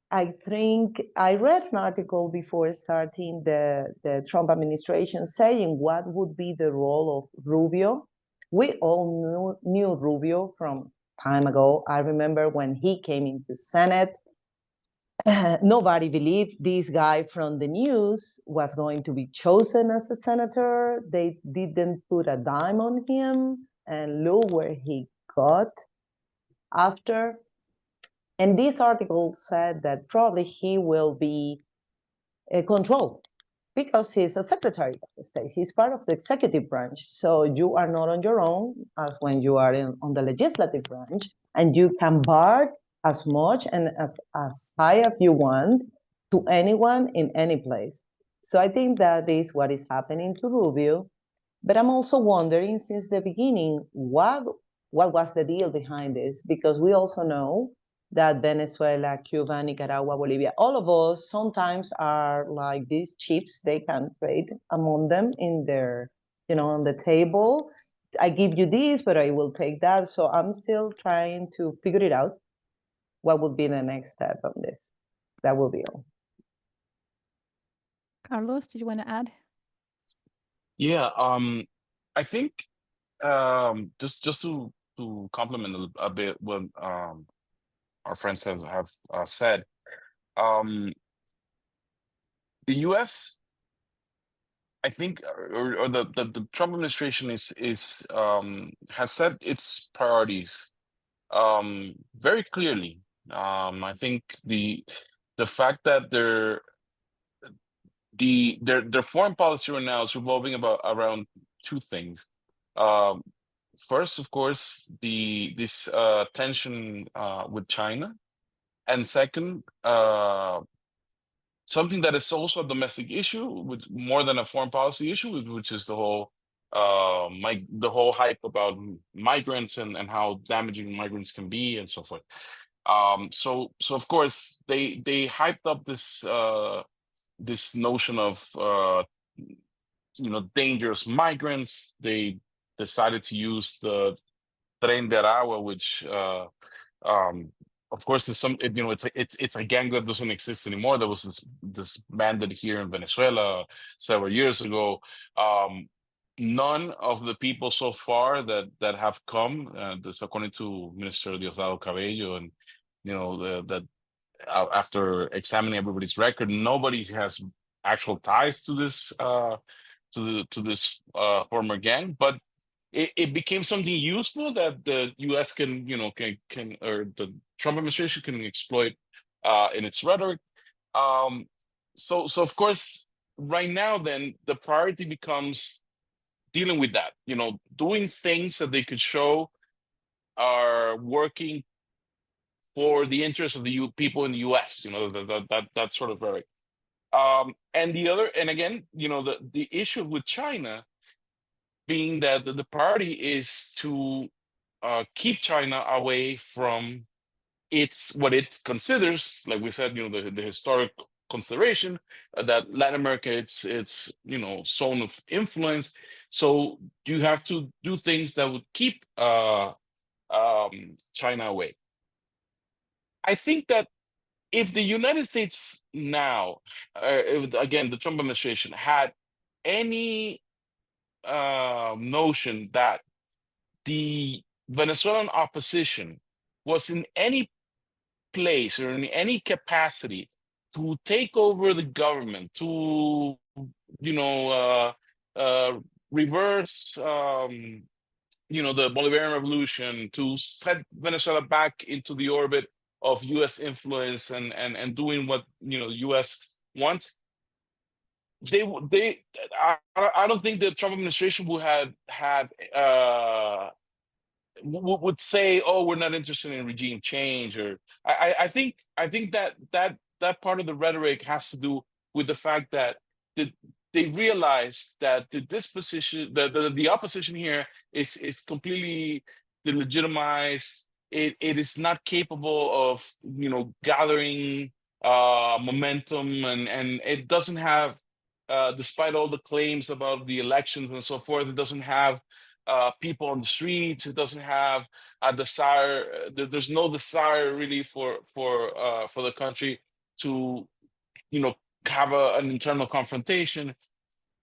Speaker 13: I think I read an article before starting the Trump administration saying what would be the role of Rubio. We all knew Rubio from time ago. I remember when he came into Senate, nobody believed this guy from the news was going to be chosen as a senator. They didn't put a dime on him, and look where he got after. And this article said that probably he will be controlled because he's a secretary of the state. He's part of the executive branch. So you are not on your own as when you are on the legislative branch, and you can bark as much and as high as you want to anyone in any place. So I think that is what is happening to Rubio. But I'm also wondering since the beginning, what was the deal behind this? Because we also know that Venezuela, Cuba, Nicaragua, Bolivia, all of us sometimes are like these chips. They can trade among them in their, on the table. I give you this, but I will take that. So I'm still trying to figure it out. What would be the next step on this? That will be all.
Speaker 1: Carlos, did you want to add?
Speaker 14: Yeah, I think just to complement a bit what our friends have said, the U.S. I think, or the Trump administration has set its priorities very clearly. I think the fact that their foreign policy right now is revolving around two things. first, of course, this tension with China, and second, something that is also a domestic issue, with more than a foreign policy issue, which is the whole the whole hype about migrants and how damaging migrants can be and so forth. So of course they hyped up this this notion of dangerous migrants. They decided to use the Tren de Aragua, which of course is it's a gang that doesn't exist anymore. There was this bandit here in Venezuela several years ago. None of the people so far that have come, this according to Minister Diosdado Cabello, and that after examining everybody's record, nobody has actual ties to this former gang, but it became something useful that the U.S. can or the Trump administration can exploit in its rhetoric. So of course, right now, then the priority becomes dealing with that. Doing things that they could show are working for the interest of the people in the U.S. That sort of rhetoric. And again, the issue with China being that the priority is to keep China away from what it considers, like we said, the historic consideration that Latin America, it's zone of influence. So you have to do things that would keep China away. I think that if the United States now, again, the Trump administration had any notion that the Venezuelan opposition was in any place or in any capacity to take over the government, to reverse the Bolivarian Revolution, to set Venezuela back into the orbit of U.S. influence and doing what the U.S. wants, I don't think the Trump administration would say, "Oh, we're not interested in regime change." Or I think that part of the rhetoric has to do with the fact that they realize that the disposition, the opposition here is completely delegitimized. It is not capable of gathering momentum, and it doesn't have, despite all the claims about the elections and so forth, it doesn't have people on the streets. It doesn't have a desire. There's no desire really for the country to have an internal confrontation.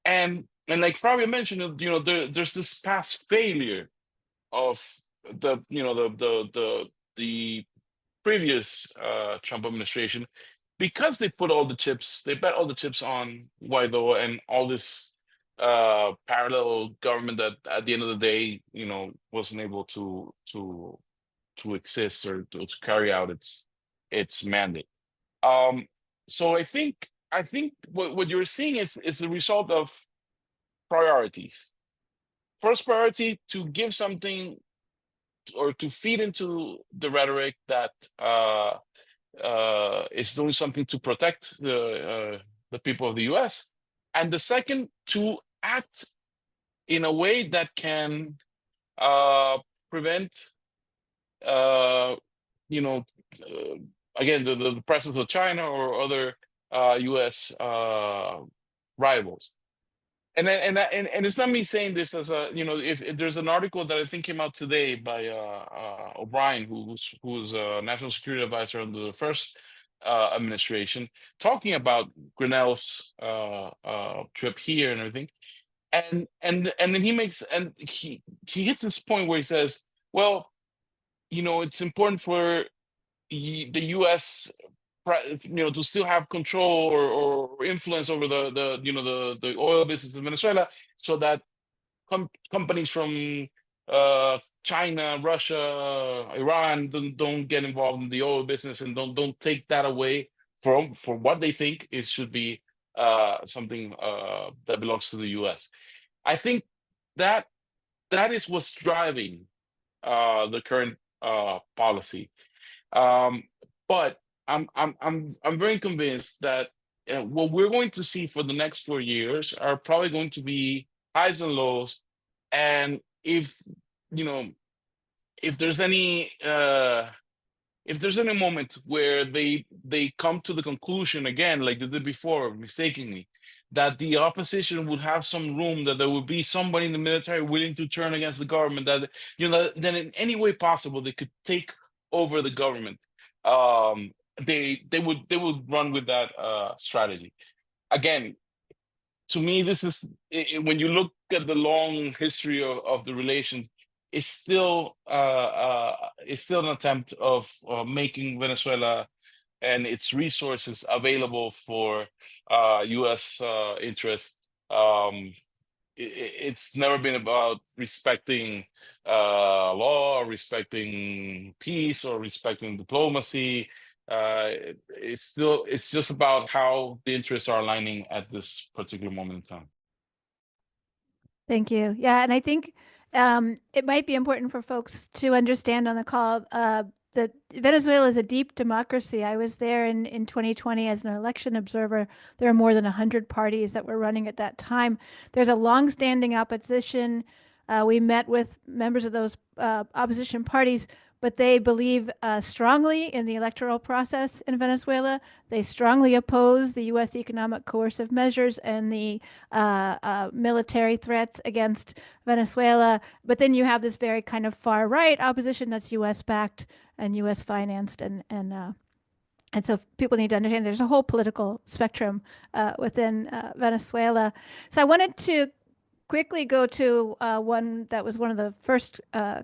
Speaker 14: And like Fabio mentioned, there's this past failure of the previous Trump administration, because they bet all the chips on Guaido and all this parallel government that at the end of the day, wasn't able to exist or to carry out its mandate. So I think what you're seeing is the result of priorities. First priority, to give something or to feed into the rhetoric that is doing something to protect the people of the U.S. And the second, to act in a way that can prevent, again, the presence of China or other U.S. rivals. And it's not me saying this as a, if there's an article that I think came out today by O'Brien, who's a national security advisor under the first administration, talking about Grinnell's trip here and everything, and then he hits this point where he says, well, it's important for the U.S. to still have control or influence over the oil business in Venezuela, so that companies from China, Russia, Iran don't get involved in the oil business, and don't take that away for what they think should be something that belongs to the U.S. I think that that is what's driving the current policy. But I'm very convinced that what we're going to see for the next 4 years are probably going to be highs and lows. And if if there's any moment where they come to the conclusion again, like they did before, mistakenly, that the opposition would have some room, that there would be somebody in the military willing to turn against the government, that then in any way possible they could take over the government, they would run with that strategy. Again, to me, this is when you look at the long history of the relations, it's still an attempt of making Venezuela and its resources available for U.S. interests. It's never been about respecting law, or respecting peace, or respecting diplomacy. It's just about how the interests are aligning at this particular moment in time.
Speaker 1: Thank you. Yeah, and I think it might be important for folks to understand on the call that Venezuela is a deep democracy. I was there in 2020 as an election observer. There are more than 100 parties that were running at that time. There's a longstanding opposition. We met with members of those opposition parties, but they believe strongly in the electoral process in Venezuela. They strongly oppose the U.S. economic coercive measures and the military threats against Venezuela. But then you have this very kind of far right opposition that's U.S. backed and U.S. financed, and so people need to understand there's a whole political spectrum within Venezuela. So I wanted to quickly go to one that was one of the first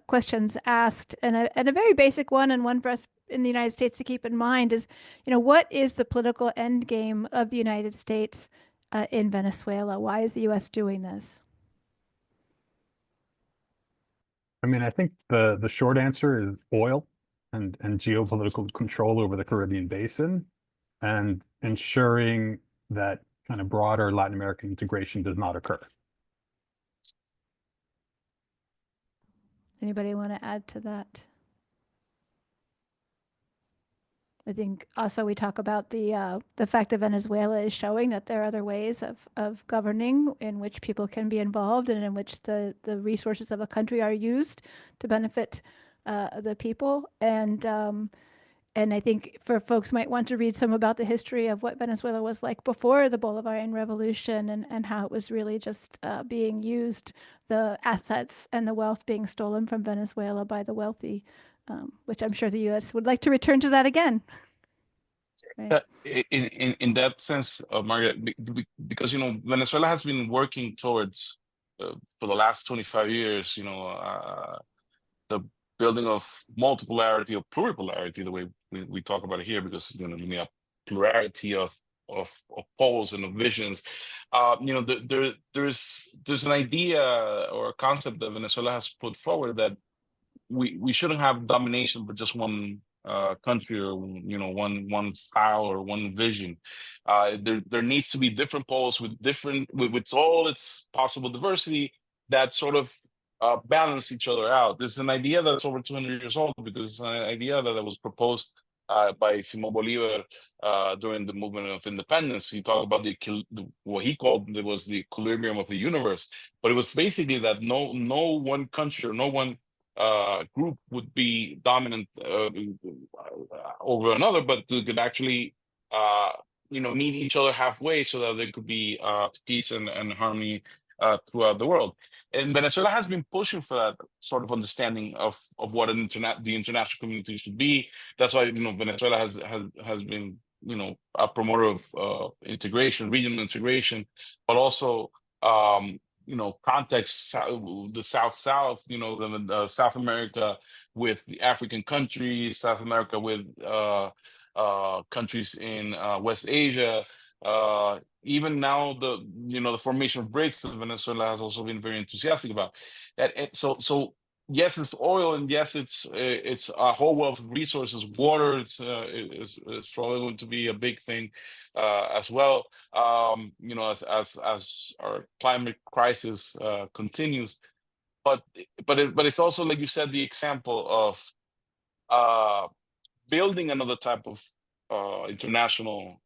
Speaker 1: questions asked, and a very basic one, and one for us in the United States to keep in mind is, what is the political end game of the United States in Venezuela? Why is the U.S. doing this?
Speaker 2: I mean, I think the short answer is oil and geopolitical control over the Caribbean basin, and ensuring that kind of broader Latin American integration does not occur.
Speaker 1: Anybody want to add to that? I think also we talk about the fact that Venezuela is showing that there are other ways of governing in which people can be involved and in which the resources of a country are used to benefit the people. And I think for folks might want to read some about the history of what Venezuela was like before the Bolivarian Revolution, and how it was really just being used, the assets and the wealth being stolen from Venezuela by the wealthy, which I'm sure the U.S. would like to return to that again. Right.
Speaker 14: In that sense, Margaret, because Venezuela has been working towards for the last 25 years, the building of multipolarity or pluripolarity, the way we talk about it here, because we have plurality of poles and of visions. There's an idea or a concept that Venezuela has put forward that we shouldn't have domination, but just one country, or one style or one vision. There needs to be different poles with all its possible diversity that sort of balance each other out. This is an idea that's over 200 years old, because it's an idea that was proposed by Simón Bolívar during the movement of independence. He talked about what he called was the equilibrium of the universe, but it was basically that no one country or no one group would be dominant over another, but could actually meet each other halfway, so that there could be peace and harmony throughout the world. And Venezuela has been pushing for that sort of understanding of what the international community should be. That's why Venezuela has been a promoter of integration, regional integration, but also context, the South-South, South America with the African countries, South America with countries in West Asia. Even now, the formation of BRICS that Venezuela has also been very enthusiastic about. So yes, it's oil, and yes, it's a whole wealth of resources. Water is probably going to be a big thing as well. As our climate crisis continues. but it's also, like you said, the example of building another type of international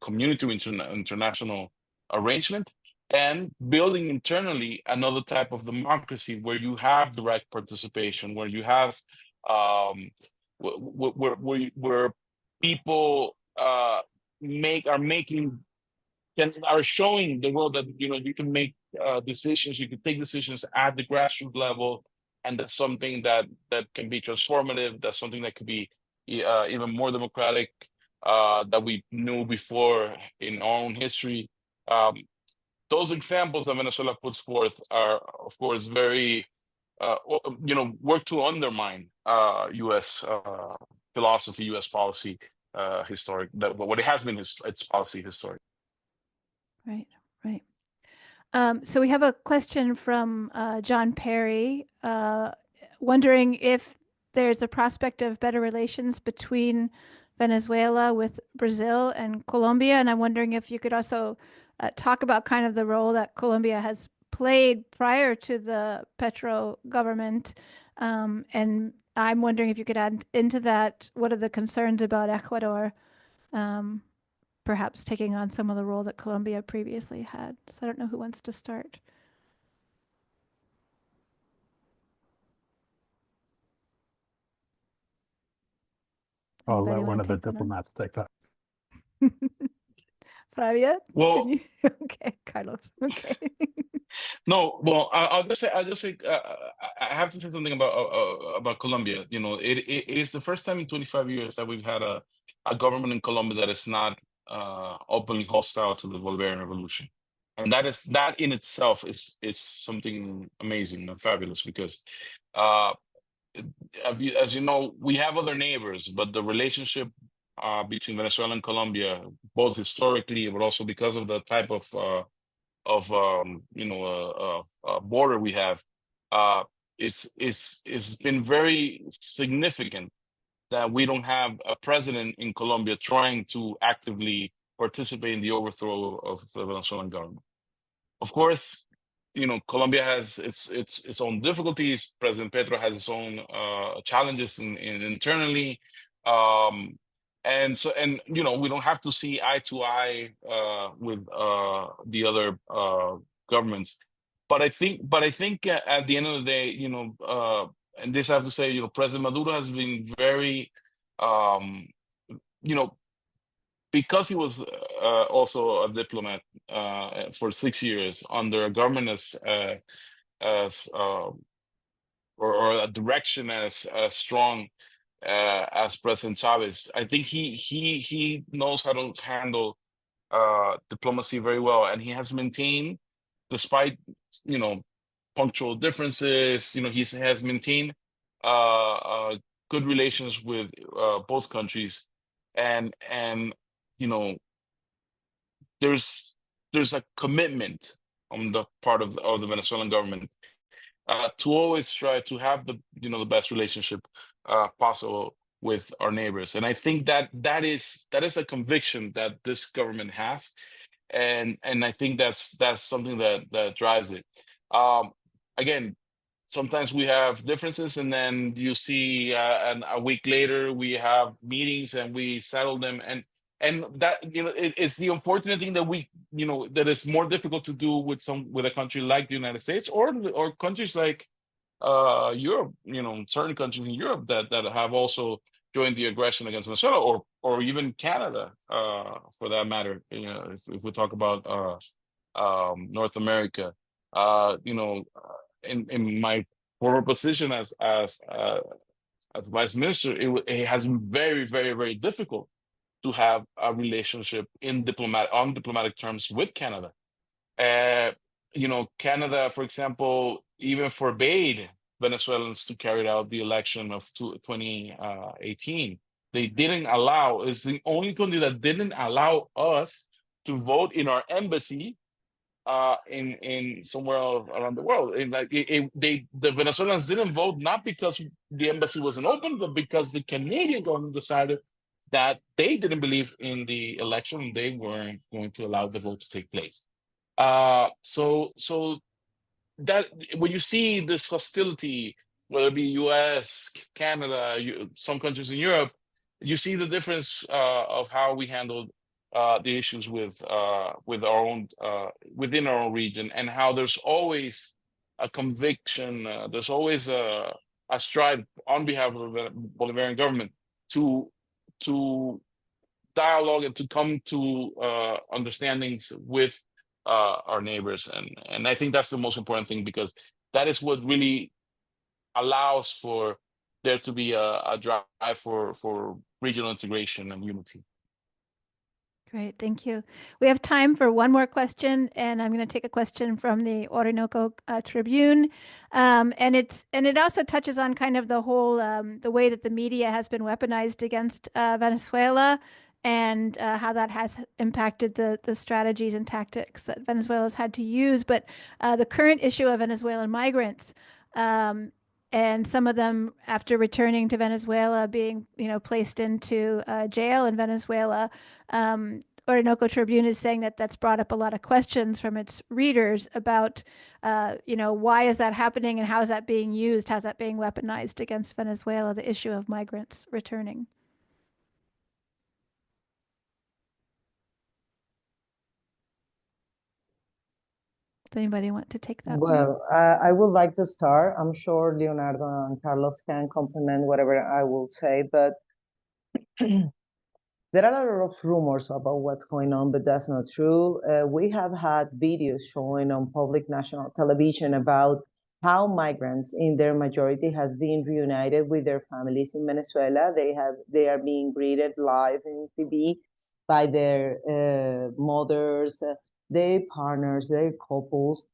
Speaker 14: community, international arrangement, and building internally another type of democracy where you have direct participation, where you have where people are showing the world that you can make decisions, you can take decisions at the grassroots level, and that's something that can be transformative. That's something that could be even more democratic that we knew before in our own history. Those examples that Venezuela puts forth are, of course, very work to undermine U.S. philosophy, U.S. policy, historic. What it has been its policy historic.
Speaker 1: Right, right. So we have a question from John Perry, wondering if there's a prospect of better relations between Venezuela with Brazil and Colombia. And I'm wondering if you could also talk about kind of the role that Colombia has played prior to the Petro government. And I'm wondering if you could add into that, what are the concerns about Ecuador perhaps taking on some of the role that Colombia previously had? So I don't know who wants to start.
Speaker 2: I'll
Speaker 1: Anybody
Speaker 2: let
Speaker 1: want
Speaker 2: one
Speaker 1: to
Speaker 2: of the
Speaker 1: take that on?
Speaker 2: diplomats take that.
Speaker 1: Flavia?
Speaker 14: Well,
Speaker 1: Can you? Okay, Carlos. Okay.
Speaker 14: No, well, I'll just say, I have to say something about Colombia. It is the first time in 25 years that we've had a government in Colombia that is not openly hostile to the Bolivarian Revolution, and that in itself is something amazing and fabulous, because as you know, we have other neighbors, but the relationship between Venezuela and Colombia, both historically, but also because of the type of border we have, it's been very significant that we don't have a president in Colombia trying to actively participate in the overthrow of the Venezuelan government. Of course, Colombia has its own difficulties. President Petro has his own challenges internally. And we don't have to see eye to eye with the other governments, but I think at the end of the day, and this I have to say, President Maduro has been very, because he was also a diplomat for 6 years under a government or a direction as strong as President Chavez. I think he knows how to handle diplomacy very well, and he has maintained, despite punctual differences, he has maintained good relations with both countries, and there's a commitment on the part of the Venezuelan government to always try to have the best relationship possible with our neighbors. And I think that is a conviction that this government has, and I think that's something that drives it. Again, sometimes we have differences, and then you see and a week later we have meetings and we settle them, and that it's the unfortunate thing that we that is more difficult to do with a country like the United States or countries like Europe, certain countries in Europe that have also joined the aggression against Venezuela, or even Canada, for that matter. If we talk about North America, in my former position as vice minister, it has been very, very, very difficult to have a relationship on diplomatic terms with Canada. Canada, for example, even forbade Venezuelans to carry out the election of 2018. They didn't allow. It's the only country that didn't allow us to vote in our embassy in somewhere around the world. The Venezuelans didn't vote not because the embassy wasn't open, but because the Canadian government decided that they didn't believe in the election and they weren't going to allow the vote to take place. So that when you see this hostility, whether it be U.S., Canada, some countries in Europe, you see the difference of how we handled the issues with our own within our own region, and how there's always a conviction, there's always a strive on behalf of the Bolivarian government to dialogue and to come to understandings with our neighbors, and I think that's the most important thing, because that is what really allows for there to be a drive for regional integration and unity.
Speaker 1: Great, thank you. We have time for one more question, and I'm going to take a question from the Orinoco Tribune, and it also touches on kind of the whole the way that the media has been weaponized against Venezuela, and how that has impacted the strategies and tactics that Venezuela's had to use. But the current issue of Venezuelan migrants, and some of them, after returning to Venezuela, being placed into jail in Venezuela. Orinoco Tribune is saying that that's brought up a lot of questions from its readers about, why is that happening and how is that being used? How's that being weaponized against Venezuela, the issue of migrants returning? Does anybody want to take that one?
Speaker 13: Well, I would like to start. I'm sure Leonardo and Carlos can complement whatever I will say, but there are a lot of rumors about what's going on, but that's not true. We have had videos showing on public national television about how migrants, in their majority, have been reunited with their families in Venezuela. They are being greeted live in TV by their mothers, their partners, their couples.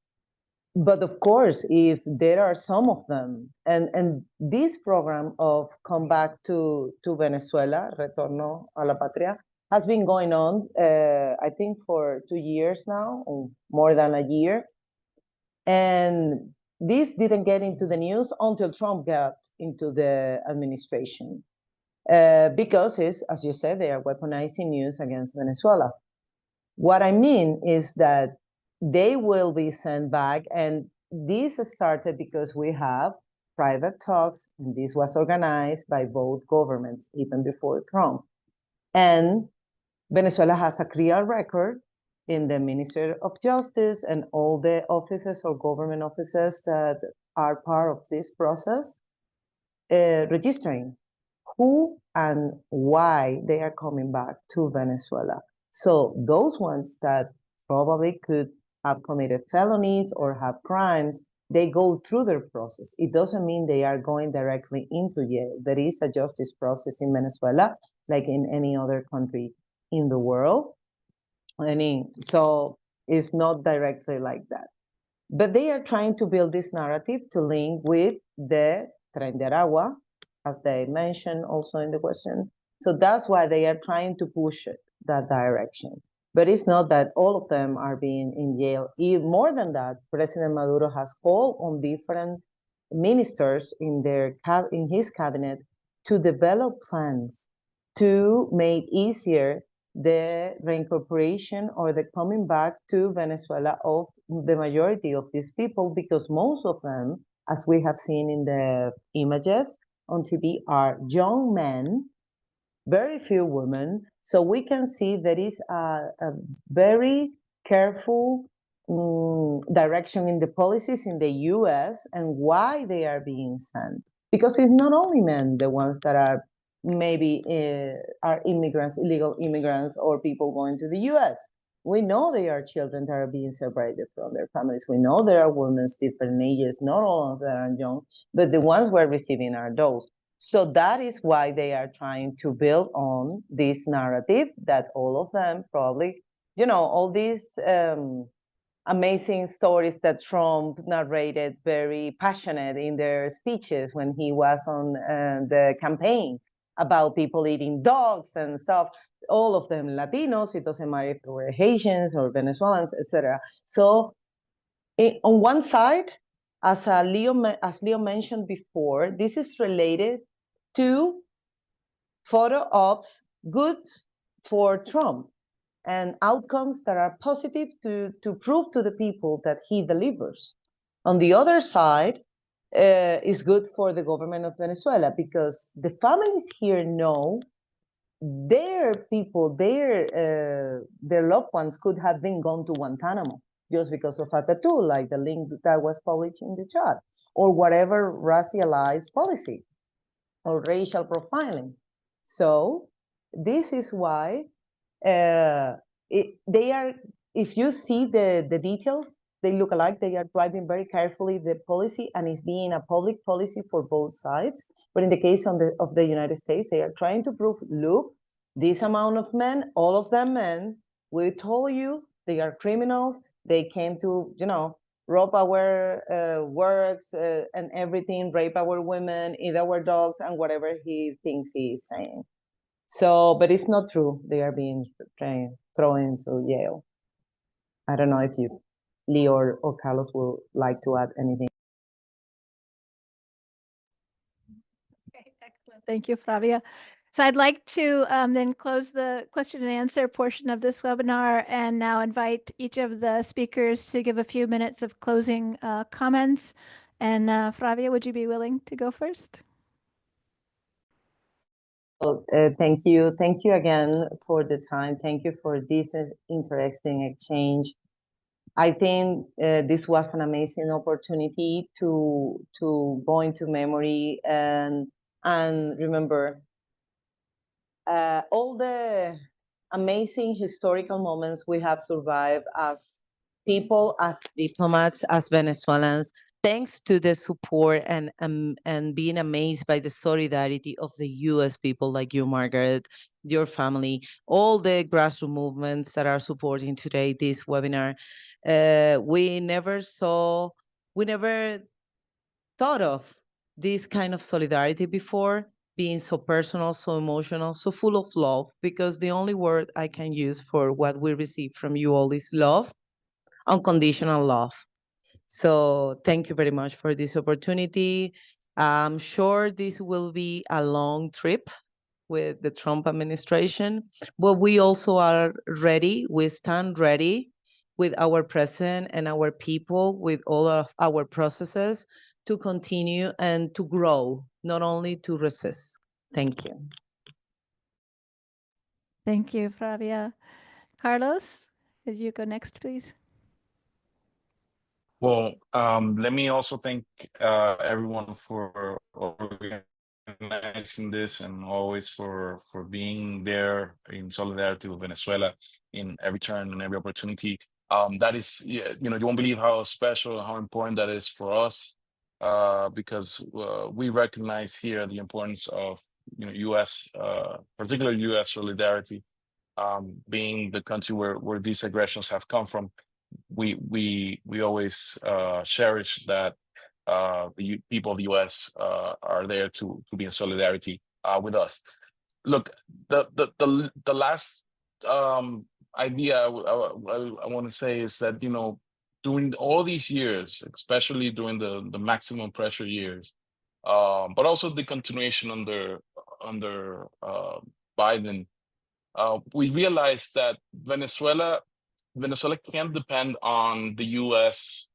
Speaker 13: But of course, if there are some of them, and this program of come back to Venezuela, Retorno a la Patria, has been going on, I think, for 2 years now, or more than a year. And this didn't get into the news until Trump got into the administration. Because, as you said, they are weaponizing news against Venezuela. What I mean is that they will be sent back, and this started because we have private talks, and this was organized by both governments even before Trump. And Venezuela has a clear record in the Ministry of Justice and all the offices or government offices that are part of this process, registering who and why they are coming back to Venezuela. So those ones that probably could have committed felonies or have crimes, they go through their process. It doesn't mean they are going directly into jail. There is a justice process in Venezuela, like in any other country in the world. So it's not directly like that. But they are trying to build this narrative to link with the Tren de Aragua, as they mentioned also in the question. So that's why they are trying to push it that direction. But it's not that all of them are being in jail. Even more than that, President Maduro has called on different ministers in his cabinet to develop plans to make easier the reincorporation or the coming back to Venezuela of the majority of these people, because most of them, as we have seen in the images on TV, are young men, very few women. So we can see there is a very careful direction in the policies in the US and why they are being sent. Because it's not only men, the ones that are maybe are immigrants, illegal immigrants, or people going to the US. We know there are children that are being separated from their families. We know there are women different ages, not all of them are young, but the ones we're receiving are those. So that is why they are trying to build on this narrative that all of them probably, all these amazing stories that Trump narrated very passionate in their speeches when he was on the campaign about people eating dogs and stuff, all of them Latinos, it doesn't matter if they were Haitians or Venezuelans, etc. So on one side, as Leo mentioned before, this is related to photo ops good for Trump and outcomes that are positive to prove to the people that he delivers. On the other side, is good for the government of Venezuela, because the families here know their people, their loved ones could have been gone to Guantanamo just because of a tattoo, like the link that was published in the chat, or whatever racialized policy or racial profiling. So this is why they are, if you see the details, they look alike. They are driving very carefully the policy, and it's being a public policy for both sides. But in the case of the United States, they are trying to prove, look, this amount of men, all of them men, we told you they are criminals. They came to, rob our works and everything, rape our women, eat our dogs, and whatever he thinks he is saying. So, but it's not true. They are being thrown into jail. I don't know if Lee or Carlos will like to add anything.
Speaker 1: Okay, excellent. Thank you, Flavia. So I'd like to then close the question and answer portion of this webinar and now invite each of the speakers to give a few minutes of closing comments. And Flavia, would you be willing to go first?
Speaker 13: Well, thank you. Thank you again for the time. Thank you for this interesting exchange. I think this was an amazing opportunity to go into memory and remember all the amazing historical moments we have survived as people, as diplomats, as Venezuelans, thanks to the support and being amazed by the solidarity of the U.S. people like you, Margaret, your family, all the grassroots movements that are supporting today this webinar. We never thought of this kind of solidarity before, being so personal, so emotional, so full of love, because the only word I can use for what we receive from you all is love, unconditional love. So thank you very much for this opportunity. I'm sure this will be a long trip with the Trump administration, but we also are ready. We stand ready with our president and our people, with all of our processes, to continue and to grow, not only to resist. Thank you.
Speaker 1: Thank you, Flavia. Carlos, could you go next, please?
Speaker 14: Well, let me also thank everyone for organizing this and always for being there in solidarity with Venezuela in every turn and every opportunity. That is, you won't believe how special, how important that is for us, because we recognize here the importance of U.S., particularly U.S. solidarity, being the country where these aggressions have come from. We always cherish that the people of the U.S. Are there to be in solidarity with us. Look, the last idea I want to say is that during all these years, especially during the maximum pressure years, but also the continuation under Biden, we realized that Venezuela can't depend on the U.S.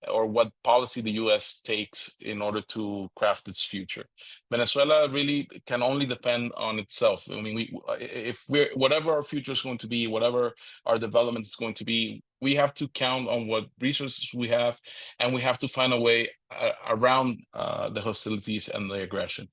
Speaker 14: or what policy the U.S. takes in order to craft its future. Venezuela really can only depend on itself. I mean, whatever our future is going to be, whatever our development is going to be, we have to count on what resources we have, and we have to find a way around the hostilities and the aggression.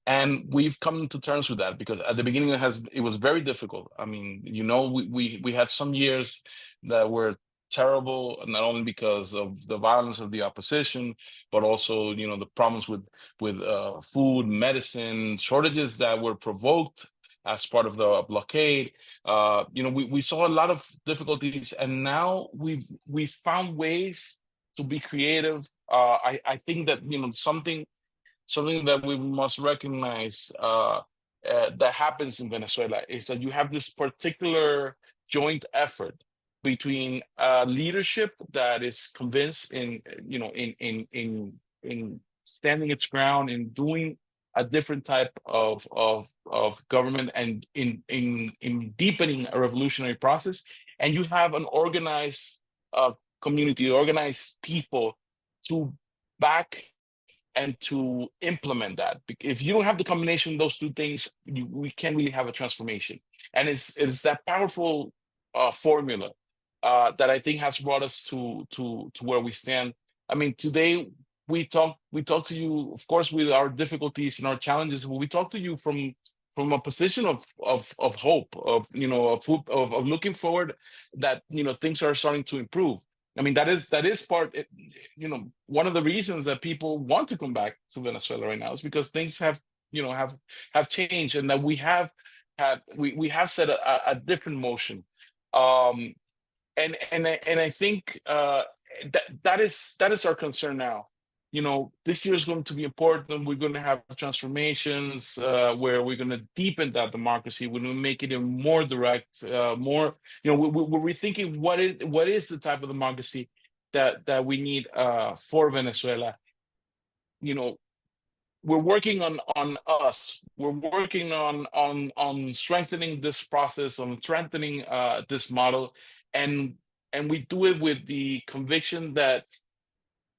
Speaker 14: And we've come to terms with that, because at the beginning it was very difficult. I mean, we had some years that were terrible, not only because of the violence of the opposition, but also the problems with food, medicine, shortages that were provoked as part of the blockade. We saw a lot of difficulties, and now we've found ways to be creative. I think that something that we must recognize that happens in Venezuela is that you have this particular joint effort between leadership that is convinced in standing its ground, in doing a different type of government, and in deepening a revolutionary process, and you have an organized community, organized people to back and to implement that. If you don't have the combination of those two things, we can't really have a transformation. And it's that powerful formula that I think has brought us to where we stand. I mean, today we talk to you, of course, with our difficulties and our challenges, but we talk to you from a position of hope, of looking forward, that things are starting to improve. I mean, that is part, one of the reasons that people want to come back to Venezuela right now is because things have changed, and that we have set a different motion. And I think that is our concern now. This year is going to be important. We're going to have transformations where we're going to deepen that democracy. We're going to make it even more direct, more. We're rethinking what is the type of democracy that we need for Venezuela. We're working on us. We're working on strengthening this process, on strengthening this model, and we do it with the conviction that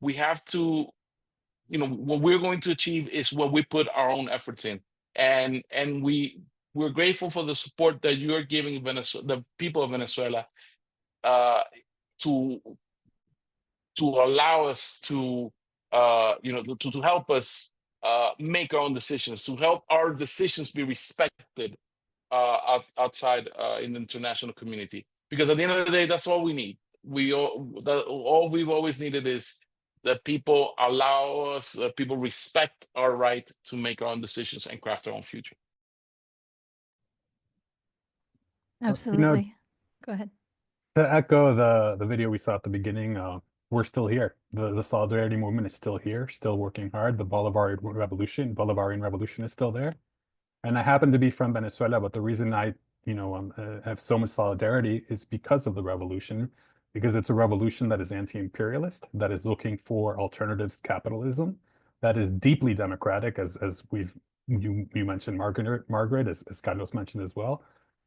Speaker 14: we have to. What we're going to achieve is what we put our own efforts in, and we're grateful for the support that you are giving the people of Venezuela, to allow us to help us make our own decisions, to help our decisions be respected outside in the international community. Because at the end of the day, that's all we need. All we've always needed is that people allow us, people respect our right to make our own decisions and craft our own future.
Speaker 1: Absolutely. Go ahead.
Speaker 2: To echo the video we saw at the beginning, we're still here. The Solidarity movement is still here, still working hard. The Bolivarian Revolution is still there. And I happen to be from Venezuela, but the reason I have so much solidarity is because of the revolution, because it's a revolution that is anti-imperialist, that is looking for alternatives to capitalism, that is deeply democratic, as you mentioned, Margaret, as Carlos mentioned as well,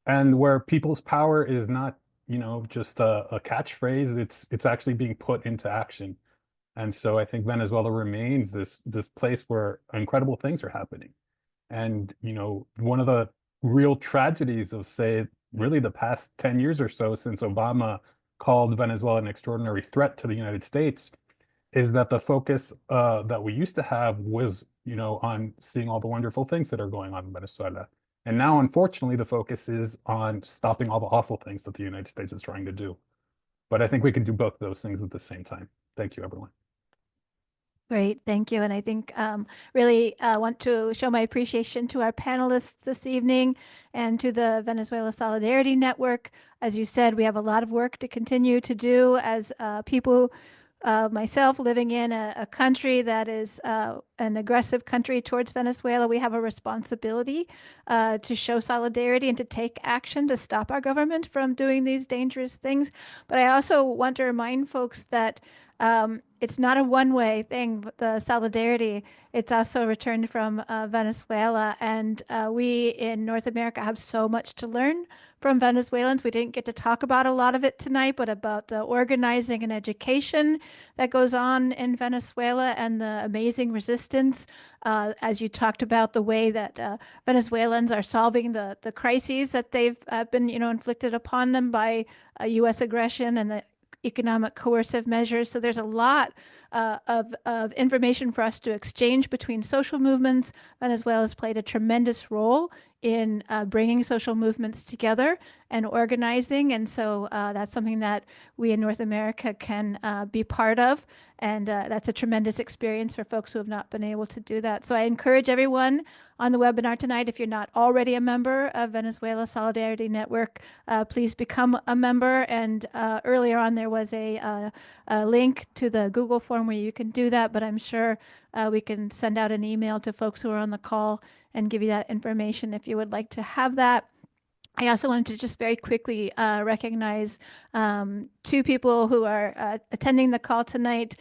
Speaker 2: and where people's power is not just a catchphrase. It's actually being put into action. And so I think Venezuela remains this place where incredible things are happening. And one of the real tragedies of, say, really the past 10 years or so since Obama called Venezuela an extraordinary threat to the United States is that the focus that we used to have was, on seeing all the wonderful things that are going on in Venezuela. And now, unfortunately, the focus is on stopping all the awful things that the United States is trying to do. But I think we can do both of those things at the same time. Thank you, everyone.
Speaker 1: Great, thank you. And I think really want to show my appreciation to our panelists this evening and to the Venezuela Solidarity Network. As you said, we have a lot of work to continue to do as people, myself living in a country that is an aggressive country towards Venezuela. We have a responsibility to show solidarity and to take action to stop our government from doing these dangerous things. But I also want to remind folks that it's not a one-way thing, the solidarity. It's also returned from Venezuela. And we in North America have so much to learn from Venezuelans. We didn't get to talk about a lot of it tonight, but about the organizing and education that goes on in Venezuela and the amazing resistance. As you talked about, the way that Venezuelans are solving the crises that they've been inflicted upon them by U.S. aggression and the economic coercive measures. So there's a lot of information for us to exchange between social movements. Venezuela has played a tremendous role in bringing social movements together and organizing. And so that's something that we in North America can be part of. And that's a tremendous experience for folks who have not been able to do that. So I encourage everyone on the webinar tonight, if you're not already a member of Venezuela Solidarity Network, please become a member. And earlier on, there was a link to the Google form where you can do that. But I'm sure we can send out an email to folks who are on the call and give you that information if you would like to have that. I also wanted to just very quickly recognize two people who are attending the call tonight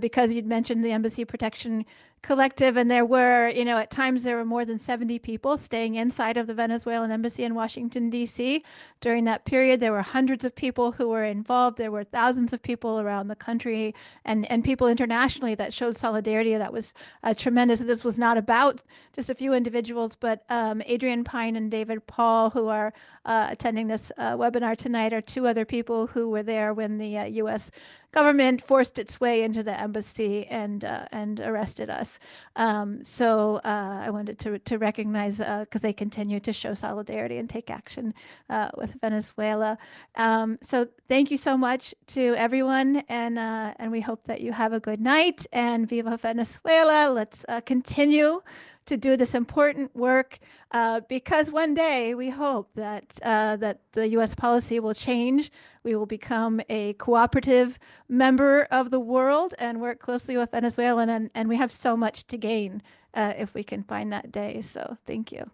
Speaker 1: because you'd mentioned the Embassy Protection Collective, and there were, at times there were more than 70 people staying inside of the Venezuelan embassy in Washington, D.C. During that period. There were hundreds of people who were involved. There were thousands of people around the country and people internationally that showed solidarity. That was tremendous. This was not about just a few individuals, but Adrian Pine and David Paul, who are attending this webinar tonight, are two other people who were there when the U.S. government forced its way into the embassy and arrested us. So I wanted to recognize because they continue to show solidarity and take action with Venezuela. So thank you so much to everyone, and we hope that you have a good night, and Viva Venezuela. Let's continue to do this important work because one day we hope that that the U.S. policy will change. We will become a cooperative member of the world and work closely with Venezuela, and we have so much to gain if we can find that day. So thank you.